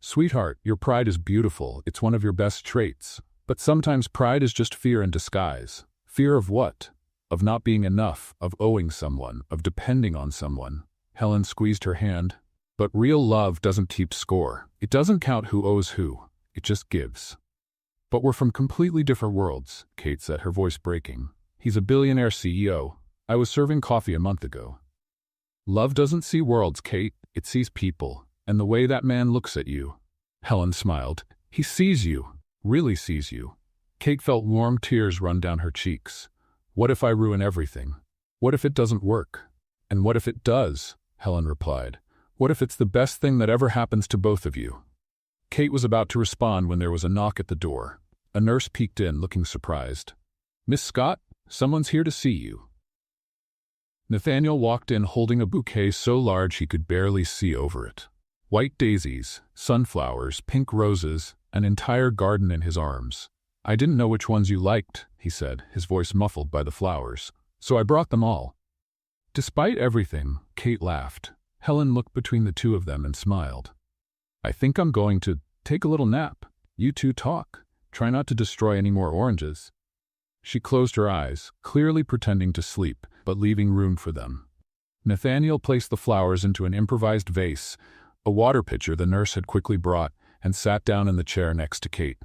C: Sweetheart, your pride is beautiful, it's one of your best traits. But sometimes pride is just fear in disguise. Fear of what? Of not being enough, of owing someone, of depending on someone. Helen squeezed her hand. But real love doesn't keep score. It doesn't count who owes who. It just gives. But we're from completely different worlds, Kate said, her voice breaking. He's a billionaire CEO. I was serving coffee a month ago. Love doesn't see worlds, Kate. It sees people. And the way that man looks at you. Helen smiled. He sees you. Really sees you. Kate felt warm tears run down her cheeks. What if I ruin everything? What if it doesn't work? And what if it does? Helen replied. What if it's the best thing that ever happens to both of you? Kate was about to respond when there was a knock at the door. A nurse peeked in, looking surprised. Miss Scott, someone's here to see you. Nathaniel walked in holding a bouquet so large he could barely see over it. White daisies, sunflowers, pink roses, an entire garden in his arms. I didn't know which ones you liked, he said, his voice muffled by the flowers, so I brought them all. Despite everything, Kate laughed. Helen looked between the two of them and smiled. I think I'm going to take a little nap. You two talk. Try not to destroy any more oranges. She closed her eyes, clearly pretending to sleep, but leaving room for them. Nathaniel placed the flowers into an improvised vase, a water pitcher the nurse had quickly brought, and sat down in the chair next to Kate.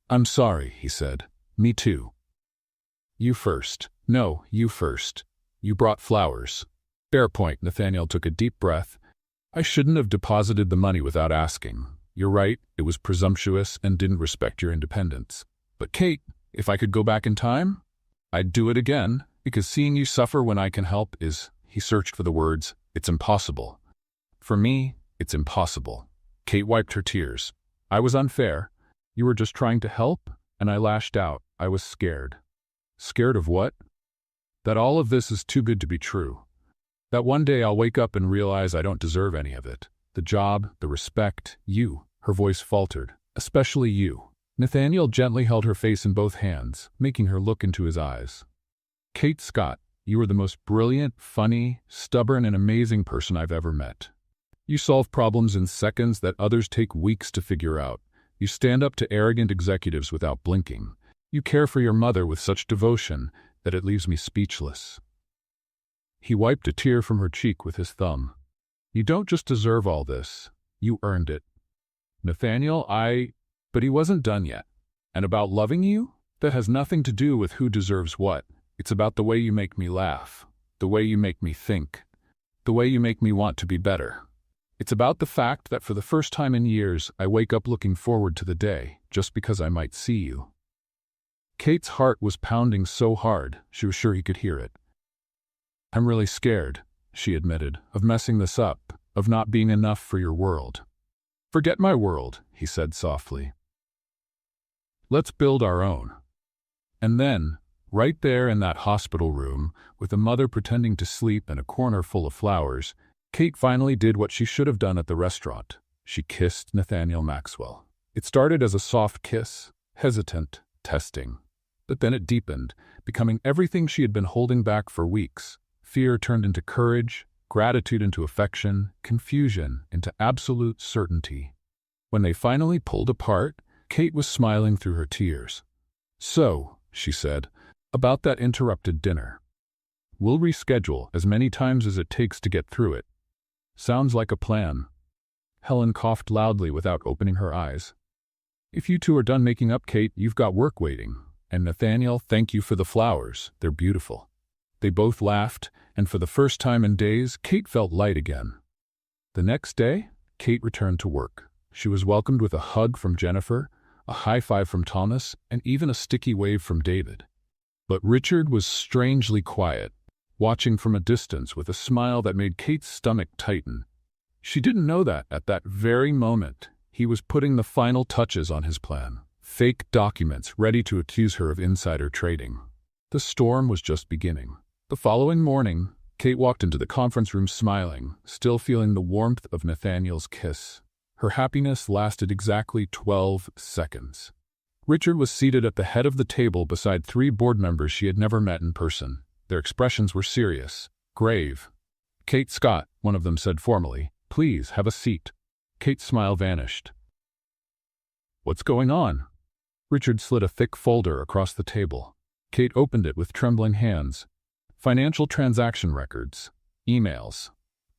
C: I'm sorry, he said. Me too. You first. No, you first. You brought flowers. Fair point, Nathaniel took a deep breath. I shouldn't have deposited the money without asking. You're right, it was presumptuous and didn't respect your independence. But Kate, if I could go back in time, I'd do it again, because seeing you suffer when I can help is, he searched for the words, it's impossible. For me, it's impossible. Kate wiped her tears. I was unfair. You were just trying to help, and I lashed out. I was scared. Scared of what? That all of this is too good to be true. That one day I'll wake up and realize I don't deserve any of it. The job, the respect, you. Her voice faltered. Especially you. Nathaniel gently held her face in both hands, making her look into his eyes. Kate Scott, you are the most brilliant, funny, stubborn, and amazing person I've ever met. You solve problems in seconds that others take weeks to figure out. You stand up to arrogant executives without blinking. You care for your mother with such devotion that it leaves me speechless. He wiped a tear from her cheek with his thumb. You don't just deserve all this. You earned it. Nathaniel, But he wasn't done yet. And about loving you? That has nothing to do with who deserves what. It's about the way you make me laugh, the way you make me think, the way you make me want to be better. It's about the fact that for the first time in years, I wake up looking forward to the day, just because I might see you. Kate's heart was pounding so hard, she was sure he could hear it. I'm really scared, she admitted, of messing this up, of not being enough for your world. Forget my world, he said softly. Let's build our own. And then, right there in that hospital room, with a mother pretending to sleep and a corner full of flowers, Kate finally did what she should have done at the restaurant. She kissed Nathaniel Maxwell. It started as a soft kiss, hesitant, testing. But then it deepened, becoming everything she had been holding back for weeks. Fear turned into courage, gratitude into affection, confusion into absolute certainty. When they finally pulled apart, Kate was smiling through her tears. So, she said, about that interrupted dinner. We'll reschedule as many times as it takes to get through it. Sounds like a plan. Helen coughed loudly without opening her eyes. If you two are done making up, Kate, you've got work waiting. And Nathaniel, thank you for the flowers. They're beautiful. They both laughed, and for the first time in days, Kate felt light again. The next day, Kate returned to work. She was welcomed with a hug from Jennifer, a high five from Thomas, and even a sticky wave from David. But Richard was strangely quiet, watching from a distance with a smile that made Kate's stomach tighten. She didn't know that, at that very moment, he was putting the final touches on his plan. Fake documents ready to accuse her of insider trading. The storm was just beginning. The following morning, Kate walked into the conference room smiling, still feeling the warmth of Nathaniel's kiss. Her happiness lasted exactly 12 seconds. Richard was seated at the head of the table beside 3 board members she had never met in person. Their expressions were serious, grave. "Kate Scott," one of them said formally, "please have a seat." Kate's smile vanished. "What's going on?" Richard slid a thick folder across the table. Kate opened it with trembling hands. Financial transaction records, emails,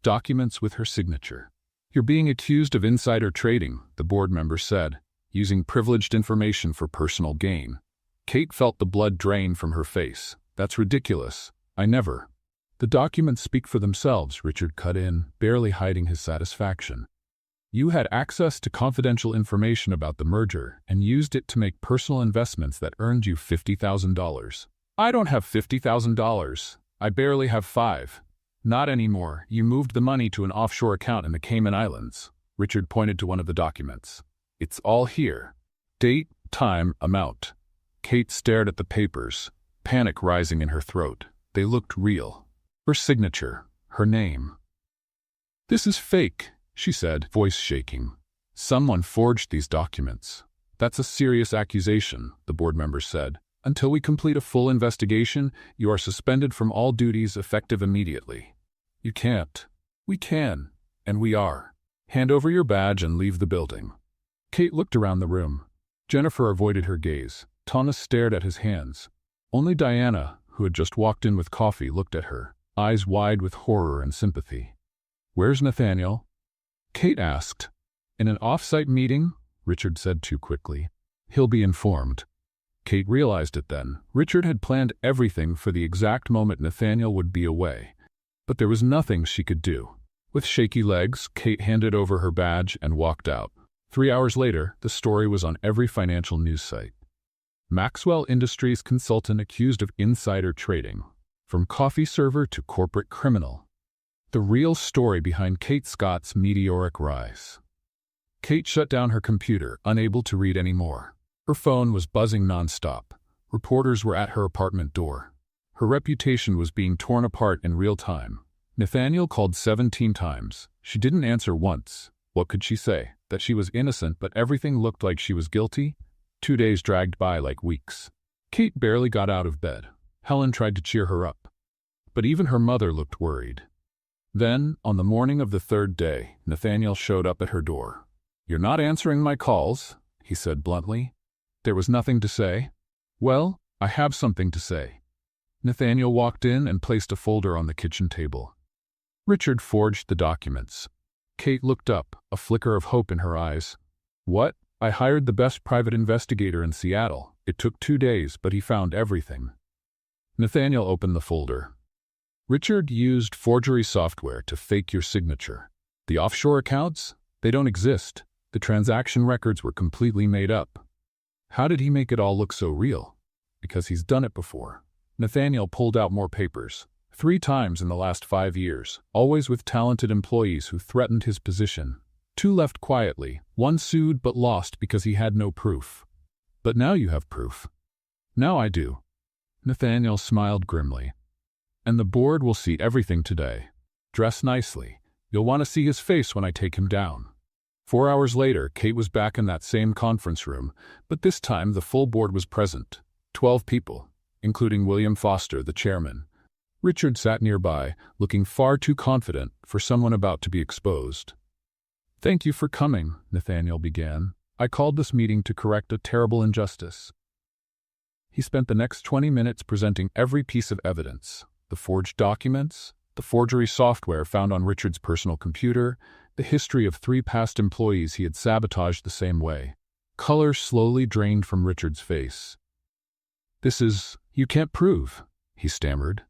C: documents with her signature. "You're being accused of insider trading," the board member said, "using privileged information for personal gain." Kate felt the blood drain from her face. "That's ridiculous. I never." "The documents speak for themselves," Richard cut in, barely hiding his satisfaction. "You had access to confidential information about the merger and used it to make personal investments that earned you $50,000. "I don't have $50,000. I barely have 5. "Not anymore. You moved the money to an offshore account in the Cayman Islands." Richard pointed to one of the documents. "It's all here. Date, time, amount." Kate stared at the papers, panic rising in her throat. They looked real. Her signature, her name. "This is fake," she said, voice shaking. "Someone forged these documents." "That's a serious accusation," the board member said. "Until we complete a full investigation, you are suspended from all duties effective immediately." "You can't." "We can, and we are. Hand over your badge and leave the building." Kate looked around the room. Jennifer avoided her gaze. Thomas stared at his hands. Only Diana, who had just walked in with coffee, looked at her, eyes wide with horror and sympathy. "Where's Nathaniel?" Kate asked. "In an off-site meeting," Richard said too quickly. "He'll be informed." Kate realized it then. Richard had planned everything for the exact moment Nathaniel would be away. But there was nothing she could do. With shaky legs, Kate handed over her badge and walked out. 3 hours later, the story was on every financial news site. Maxwell Industries consultant accused of insider trading. From coffee server to corporate criminal. The real story behind Kate Scott's meteoric rise. Kate shut down her computer, unable to read anymore. Her phone was buzzing nonstop. Reporters were at her apartment door. Her reputation was being torn apart in real time. Nathaniel called 17 times. She didn't answer once. What could she say? That she was innocent, but everything looked like she was guilty? 2 days dragged by like weeks. Kate barely got out of bed. Helen tried to cheer her up. But even her mother looked worried. Then, on the morning of the 3rd day, Nathaniel showed up at her door. "You're not answering my calls," he said bluntly. There was nothing to say. "Well, I have something to say." Nathaniel walked in and placed a folder on the kitchen table. Richard forged the documents. Kate looked up, a flicker of hope in her eyes. "What? I hired the best private investigator in Seattle. It took 2 days, but he found everything." Nathaniel opened the folder. "Richard used forgery software to fake your signature. The offshore accounts? They don't exist. The transaction records were completely made up." "How did he make it all look so real?" "Because he's done it before." Nathaniel pulled out more papers. 3 times in the last 5 years, always with talented employees who threatened his position. 2 left quietly, 1 sued but lost because he had no proof. "But now you have proof." "Now I do." Nathaniel smiled grimly. "And the board will see everything today. Dress nicely. You'll want to see his face when I take him down." 4 hours later, Kate was back in that same conference room, but this time the full board was present. 12 people, including William Foster, the chairman. Richard sat nearby, looking far too confident for someone about to be exposed. "Thank you for coming," Nathaniel began. "I called this meeting to correct a terrible injustice." He spent the next 20 minutes presenting every piece of evidence. The forged documents, the forgery software found on Richard's personal computer, the history of 3 past employees he had sabotaged the same way. Color slowly drained from Richard's face. You can't prove," he stammered.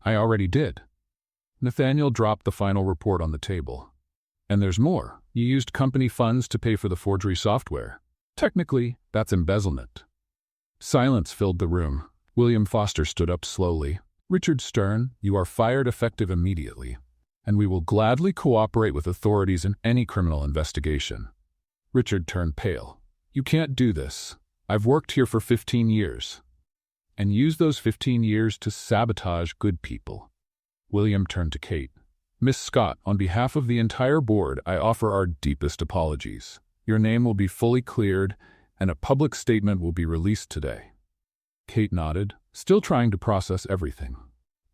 C: "I already did." Nathaniel dropped the final report on the table. "And there's more. You used company funds to pay for the forgery software. Technically, that's embezzlement." Silence filled the room. William Foster stood up slowly. "Richard Stern, you are fired effective immediately, and we will gladly cooperate with authorities in any criminal investigation." Richard turned pale. "You can't do this. I've worked here for 15 years. And use those 15 years to sabotage good people." William turned to Kate. "Miss Scott, on behalf of the entire board, I offer our deepest apologies. Your name will be fully cleared, and a public statement will be released today. Kate nodded, still trying to process everything.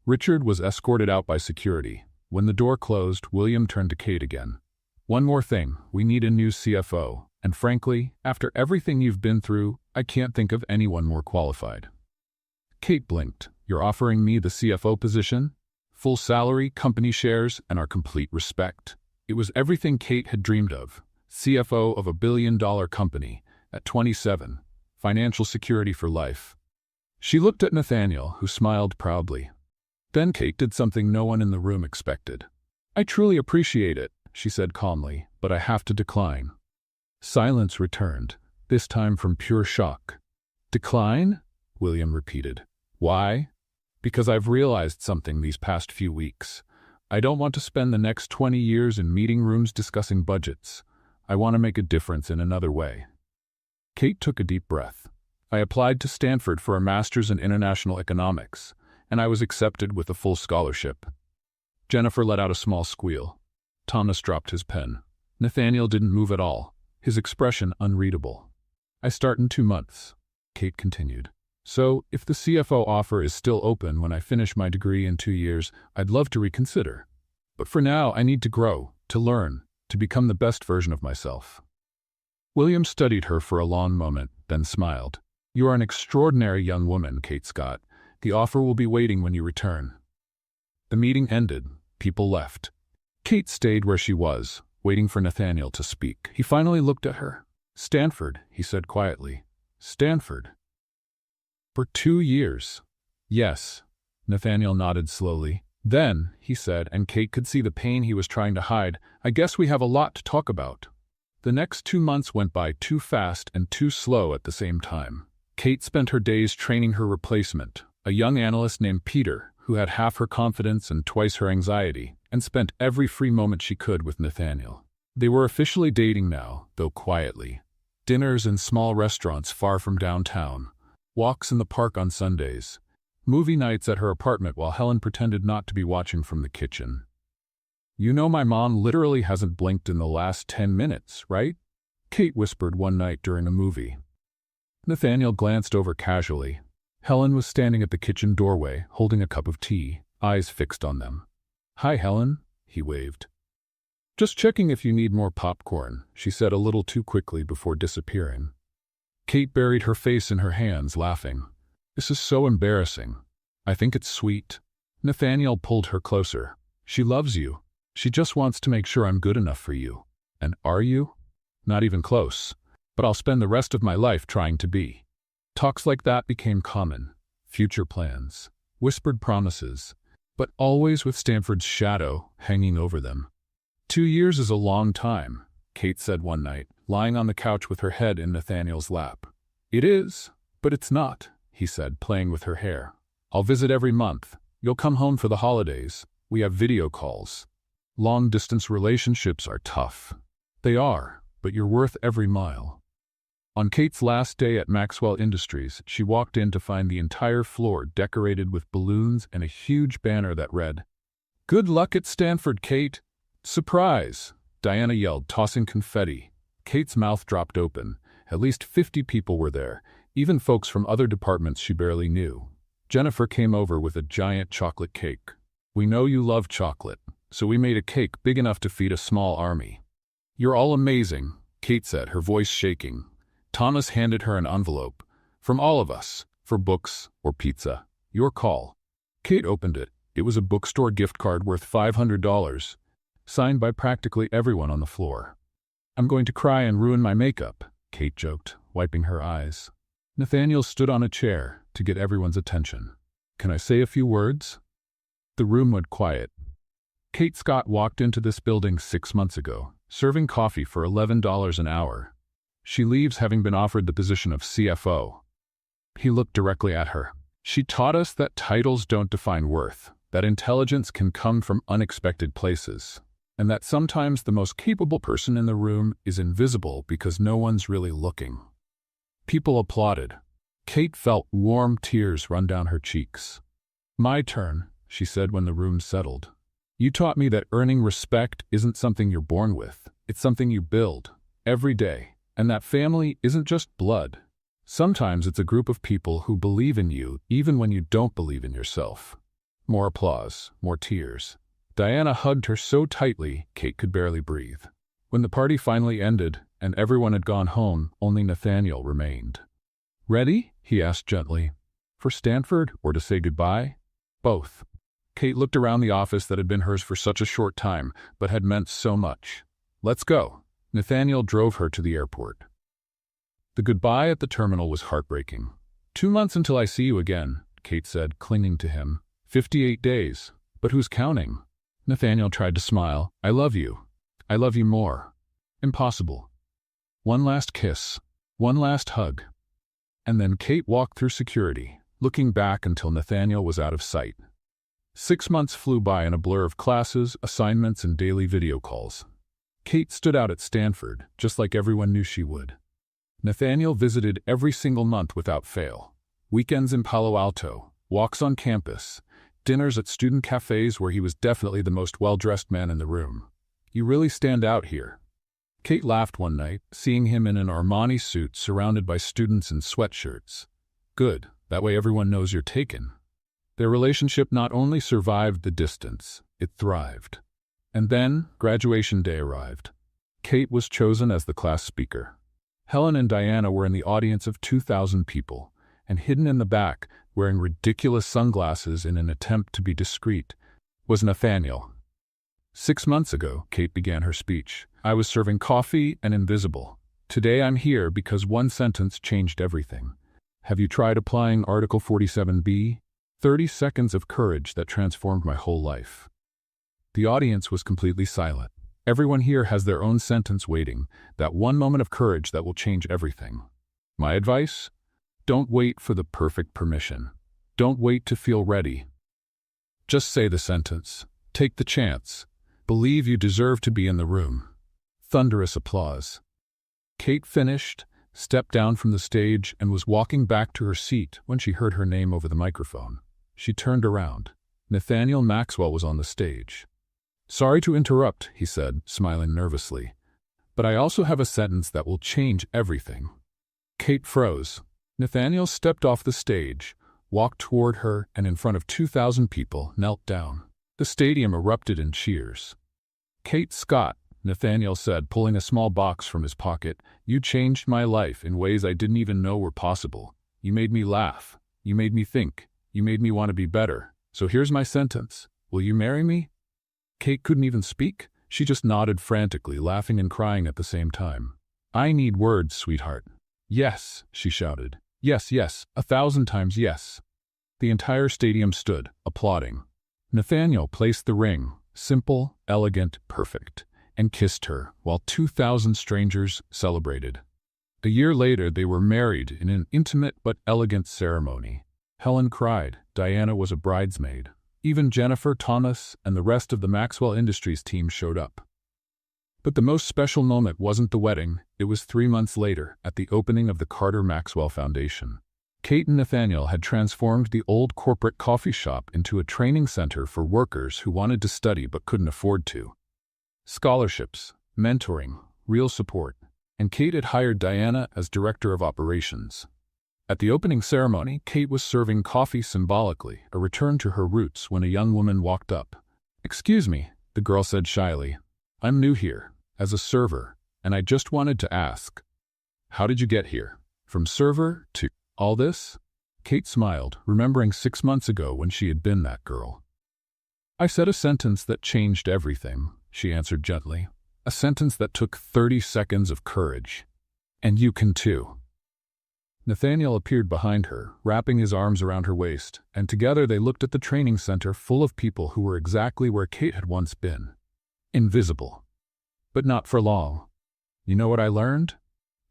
C: Richard was escorted out by security. When the door closed, William turned to Kate again. One more thing, we need a new CFO, and frankly, after everything you've been through, I can't think of anyone more qualified. Kate blinked. You're offering me the CFO position? Full salary, company shares, and our complete respect. It was everything Kate had dreamed of. CFO of a billion-dollar company, at 27, financial security for life. She looked at Nathaniel, who smiled proudly. Then Kate did something no one in the room expected. I truly appreciate it, she said calmly, but I have to decline. Silence returned, this time from pure shock. Decline? William repeated. Why? Because I've realized something these past few weeks. I don't want to spend the next 20 years in meeting rooms discussing budgets. I want to make a difference in another way. Kate took a deep breath. I applied to Stanford for a master's in international economics, and I was accepted with a full scholarship. Jennifer let out a small squeal. Thomas dropped his pen. Nathaniel didn't move at all, his expression unreadable. I start in 2 months, Kate continued. So, if the CFO offer is still open when I finish my degree in 2 years, I'd love to reconsider. But for now, I need to grow, to learn, to become the best version of myself. William studied her for a long moment, then smiled. You are an extraordinary young woman, Kate Scott. The offer will be waiting when you return. The meeting ended. People left. Kate stayed where she was, waiting for Nathaniel to speak. He finally looked at her. Stanford, he said quietly. Stanford. For 2 years. Yes. Nathaniel nodded slowly. Then, he said, and Kate could see the pain he was trying to hide, I guess we have a lot to talk about. The next 2 months went by too fast and too slow at the same time. Kate spent her days training her replacement, a young analyst named Peter, who had half her confidence and twice her anxiety, and spent every free moment she could with Nathaniel. They were officially dating now, though quietly. Dinners in small restaurants far from downtown, walks in the park on Sundays, movie nights at her apartment while Helen pretended not to be watching from the kitchen. You know my mom literally hasn't blinked in the last 10 minutes, right? Kate whispered one night during a movie. Nathaniel glanced over casually. Helen was standing at the kitchen doorway, holding a cup of tea, eyes fixed on them. Hi, Helen, he waved. Just checking if you need more popcorn, she said a little too quickly before disappearing. Kate buried her face in her hands, laughing. This is so embarrassing. I think it's sweet. Nathaniel pulled her closer. She loves you. She just wants to make sure I'm good enough for you. And are you? Not even close. But I'll spend the rest of my life trying to be. Talks like that became common. Future plans. Whispered promises. But always with Stanford's shadow hanging over them. 2 years is a long time, Kate said one night, lying on the couch with her head in Nathaniel's lap. It is, but it's not, he said, playing with her hair. I'll visit every month. You'll come home for the holidays. We have video calls. Long-distance relationships are tough. They are, but you're worth every mile. On Kate's last day at Maxwell Industries, she walked in to find the entire floor decorated with balloons and a huge banner that read, Good luck at Stanford, Kate. Surprise! Diana yelled, tossing confetti. Kate's mouth dropped open. At least 50 people were there, even folks from other departments she barely knew. Jennifer came over with a giant chocolate cake. We know you love chocolate, so we made a cake big enough to feed a small army. You're all amazing, Kate said, her voice shaking. Thomas handed her an envelope. From all of us, for books or pizza. Your call. Kate opened it. It was a bookstore gift card worth $500, signed by practically everyone on the floor. I'm going to cry and ruin my makeup, Kate joked, wiping her eyes. Nathaniel stood on a chair to get everyone's attention. Can I say a few words? The room went quiet. Kate Scott walked into this building 6 months ago, serving coffee for $11 an hour. She leaves having been offered the position of CFO. He looked directly at her. She taught us that titles don't define worth, that intelligence can come from unexpected places, and that sometimes the most capable person in the room is invisible because no one's really looking. People applauded. Kate felt warm tears run down her cheeks. My turn, she said when the room settled. You taught me that earning respect isn't something you're born with. It's something you build, every day, And that family isn't just blood. Sometimes it's a group of people who believe in you even when you don't believe in yourself. More applause, more tears. Diana hugged her so tightly, Kate could barely breathe. When the party finally ended and everyone had gone home, only Nathaniel remained. "Ready?" he asked gently. "For Stanford or to say goodbye?" "Both." Kate looked around the office that had been hers for such a short time, but had meant so much. "Let's go." Nathaniel drove her to the airport. The goodbye at the terminal was heartbreaking. 2 months until I see you again," Kate said, clinging to him. 58 days. But who's counting? Nathaniel tried to smile. "I love you. I love you more." Impossible. One last kiss. One last hug. And then Kate walked through security, looking back until Nathaniel was out of sight. 6 months flew by in a blur of classes, assignments, and daily video calls. Kate stood out at Stanford, just like everyone knew she would. Nathaniel visited every single month without fail. Weekends in Palo Alto, walks on campus, dinners at student cafes where he was definitely the most well-dressed man in the room. "You really stand out here." Kate laughed one night, seeing him in an Armani suit surrounded by students in sweatshirts. "Good, that way everyone knows you're taken." Their relationship not only survived the distance, it thrived. And then, graduation day arrived. Kate was chosen as the class speaker. Helen and Diana were in the audience of 2,000 people, and hidden in the back, wearing ridiculous sunglasses in an attempt to be discreet, was Nathaniel. 6 months ago, Kate began her speech. "I was serving coffee and invisible. Today I'm here because one sentence changed everything. Have you tried applying Article 47B? 30 seconds of courage that transformed my whole life." The audience was completely silent. Everyone here has their own sentence waiting, that one moment of courage that will change everything. My advice? Don't wait for the perfect permission. Don't wait to feel ready. Just say the sentence. Take the chance. Believe you deserve to be in the room. Thunderous applause. Kate finished, stepped down from the stage, and was walking back to her seat when she heard her name over the microphone. She turned around. Nathaniel Maxwell was on the stage. "Sorry to interrupt," he said, smiling nervously. "But I also have a sentence that will change everything." Kate froze. Nathaniel stepped off the stage, walked toward her, and in front of 2,000 people, knelt down. The stadium erupted in cheers. "Kate Scott," Nathaniel said, pulling a small box from his pocket, "you changed my life in ways I didn't even know were possible. You made me laugh. You made me think. You made me want to be better. So here's my sentence. Will you marry me?" Kate couldn't even speak. She just nodded frantically, laughing and crying at the same time. "I need words, sweetheart." "Yes," she shouted. "Yes, yes, 1,000 times yes." The entire stadium stood, applauding. Nathaniel placed the ring, simple, elegant, perfect, and kissed her, while 2,000 strangers celebrated. A year later, they were married in an intimate but elegant ceremony. Helen cried. Diana was a bridesmaid. Even Jennifer, Thomas, and the rest of the Maxwell Industries team showed up. But the most special moment wasn't the wedding. It was 3 months later, at the opening of the Carter Maxwell Foundation. Kate and Nathaniel had transformed the old corporate coffee shop into a training center for workers who wanted to study but couldn't afford to. Scholarships, mentoring, real support, and Kate had hired Diana as director of operations. At the opening ceremony, Kate was serving coffee symbolically, a return to her roots, when a young woman walked up. "Excuse me," the girl said shyly. "I'm new here, as a server, and I just wanted to ask, how did you get here? From server to all this?" Kate smiled, remembering 6 months ago when she had been that girl. "I said a sentence that changed everything," she answered gently. "A sentence that took 30 seconds of courage. And you can too." Nathaniel appeared behind her, wrapping his arms around her waist, and together they looked at the training center full of people who were exactly where Kate had once been. Invisible. But not for long. "You know what I learned?"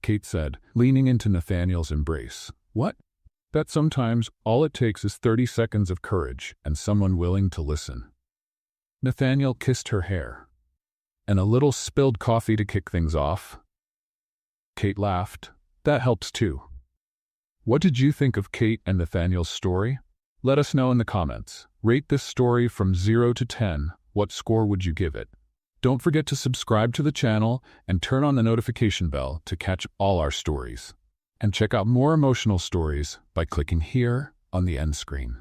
C: Kate said, leaning into Nathaniel's embrace. "What?" "That sometimes all it takes is 30 seconds of courage and someone willing to listen." Nathaniel kissed her hair. "And a little spilled coffee to kick things off?" Kate laughed. "That helps too." What did you think of Kate and Nathaniel's story? Let us know in the comments. Rate this story from 0 to 10. What score would you give it? Don't forget to subscribe to the channel and turn on the notification bell to catch all our stories. And check out more emotional stories by clicking here on the end screen.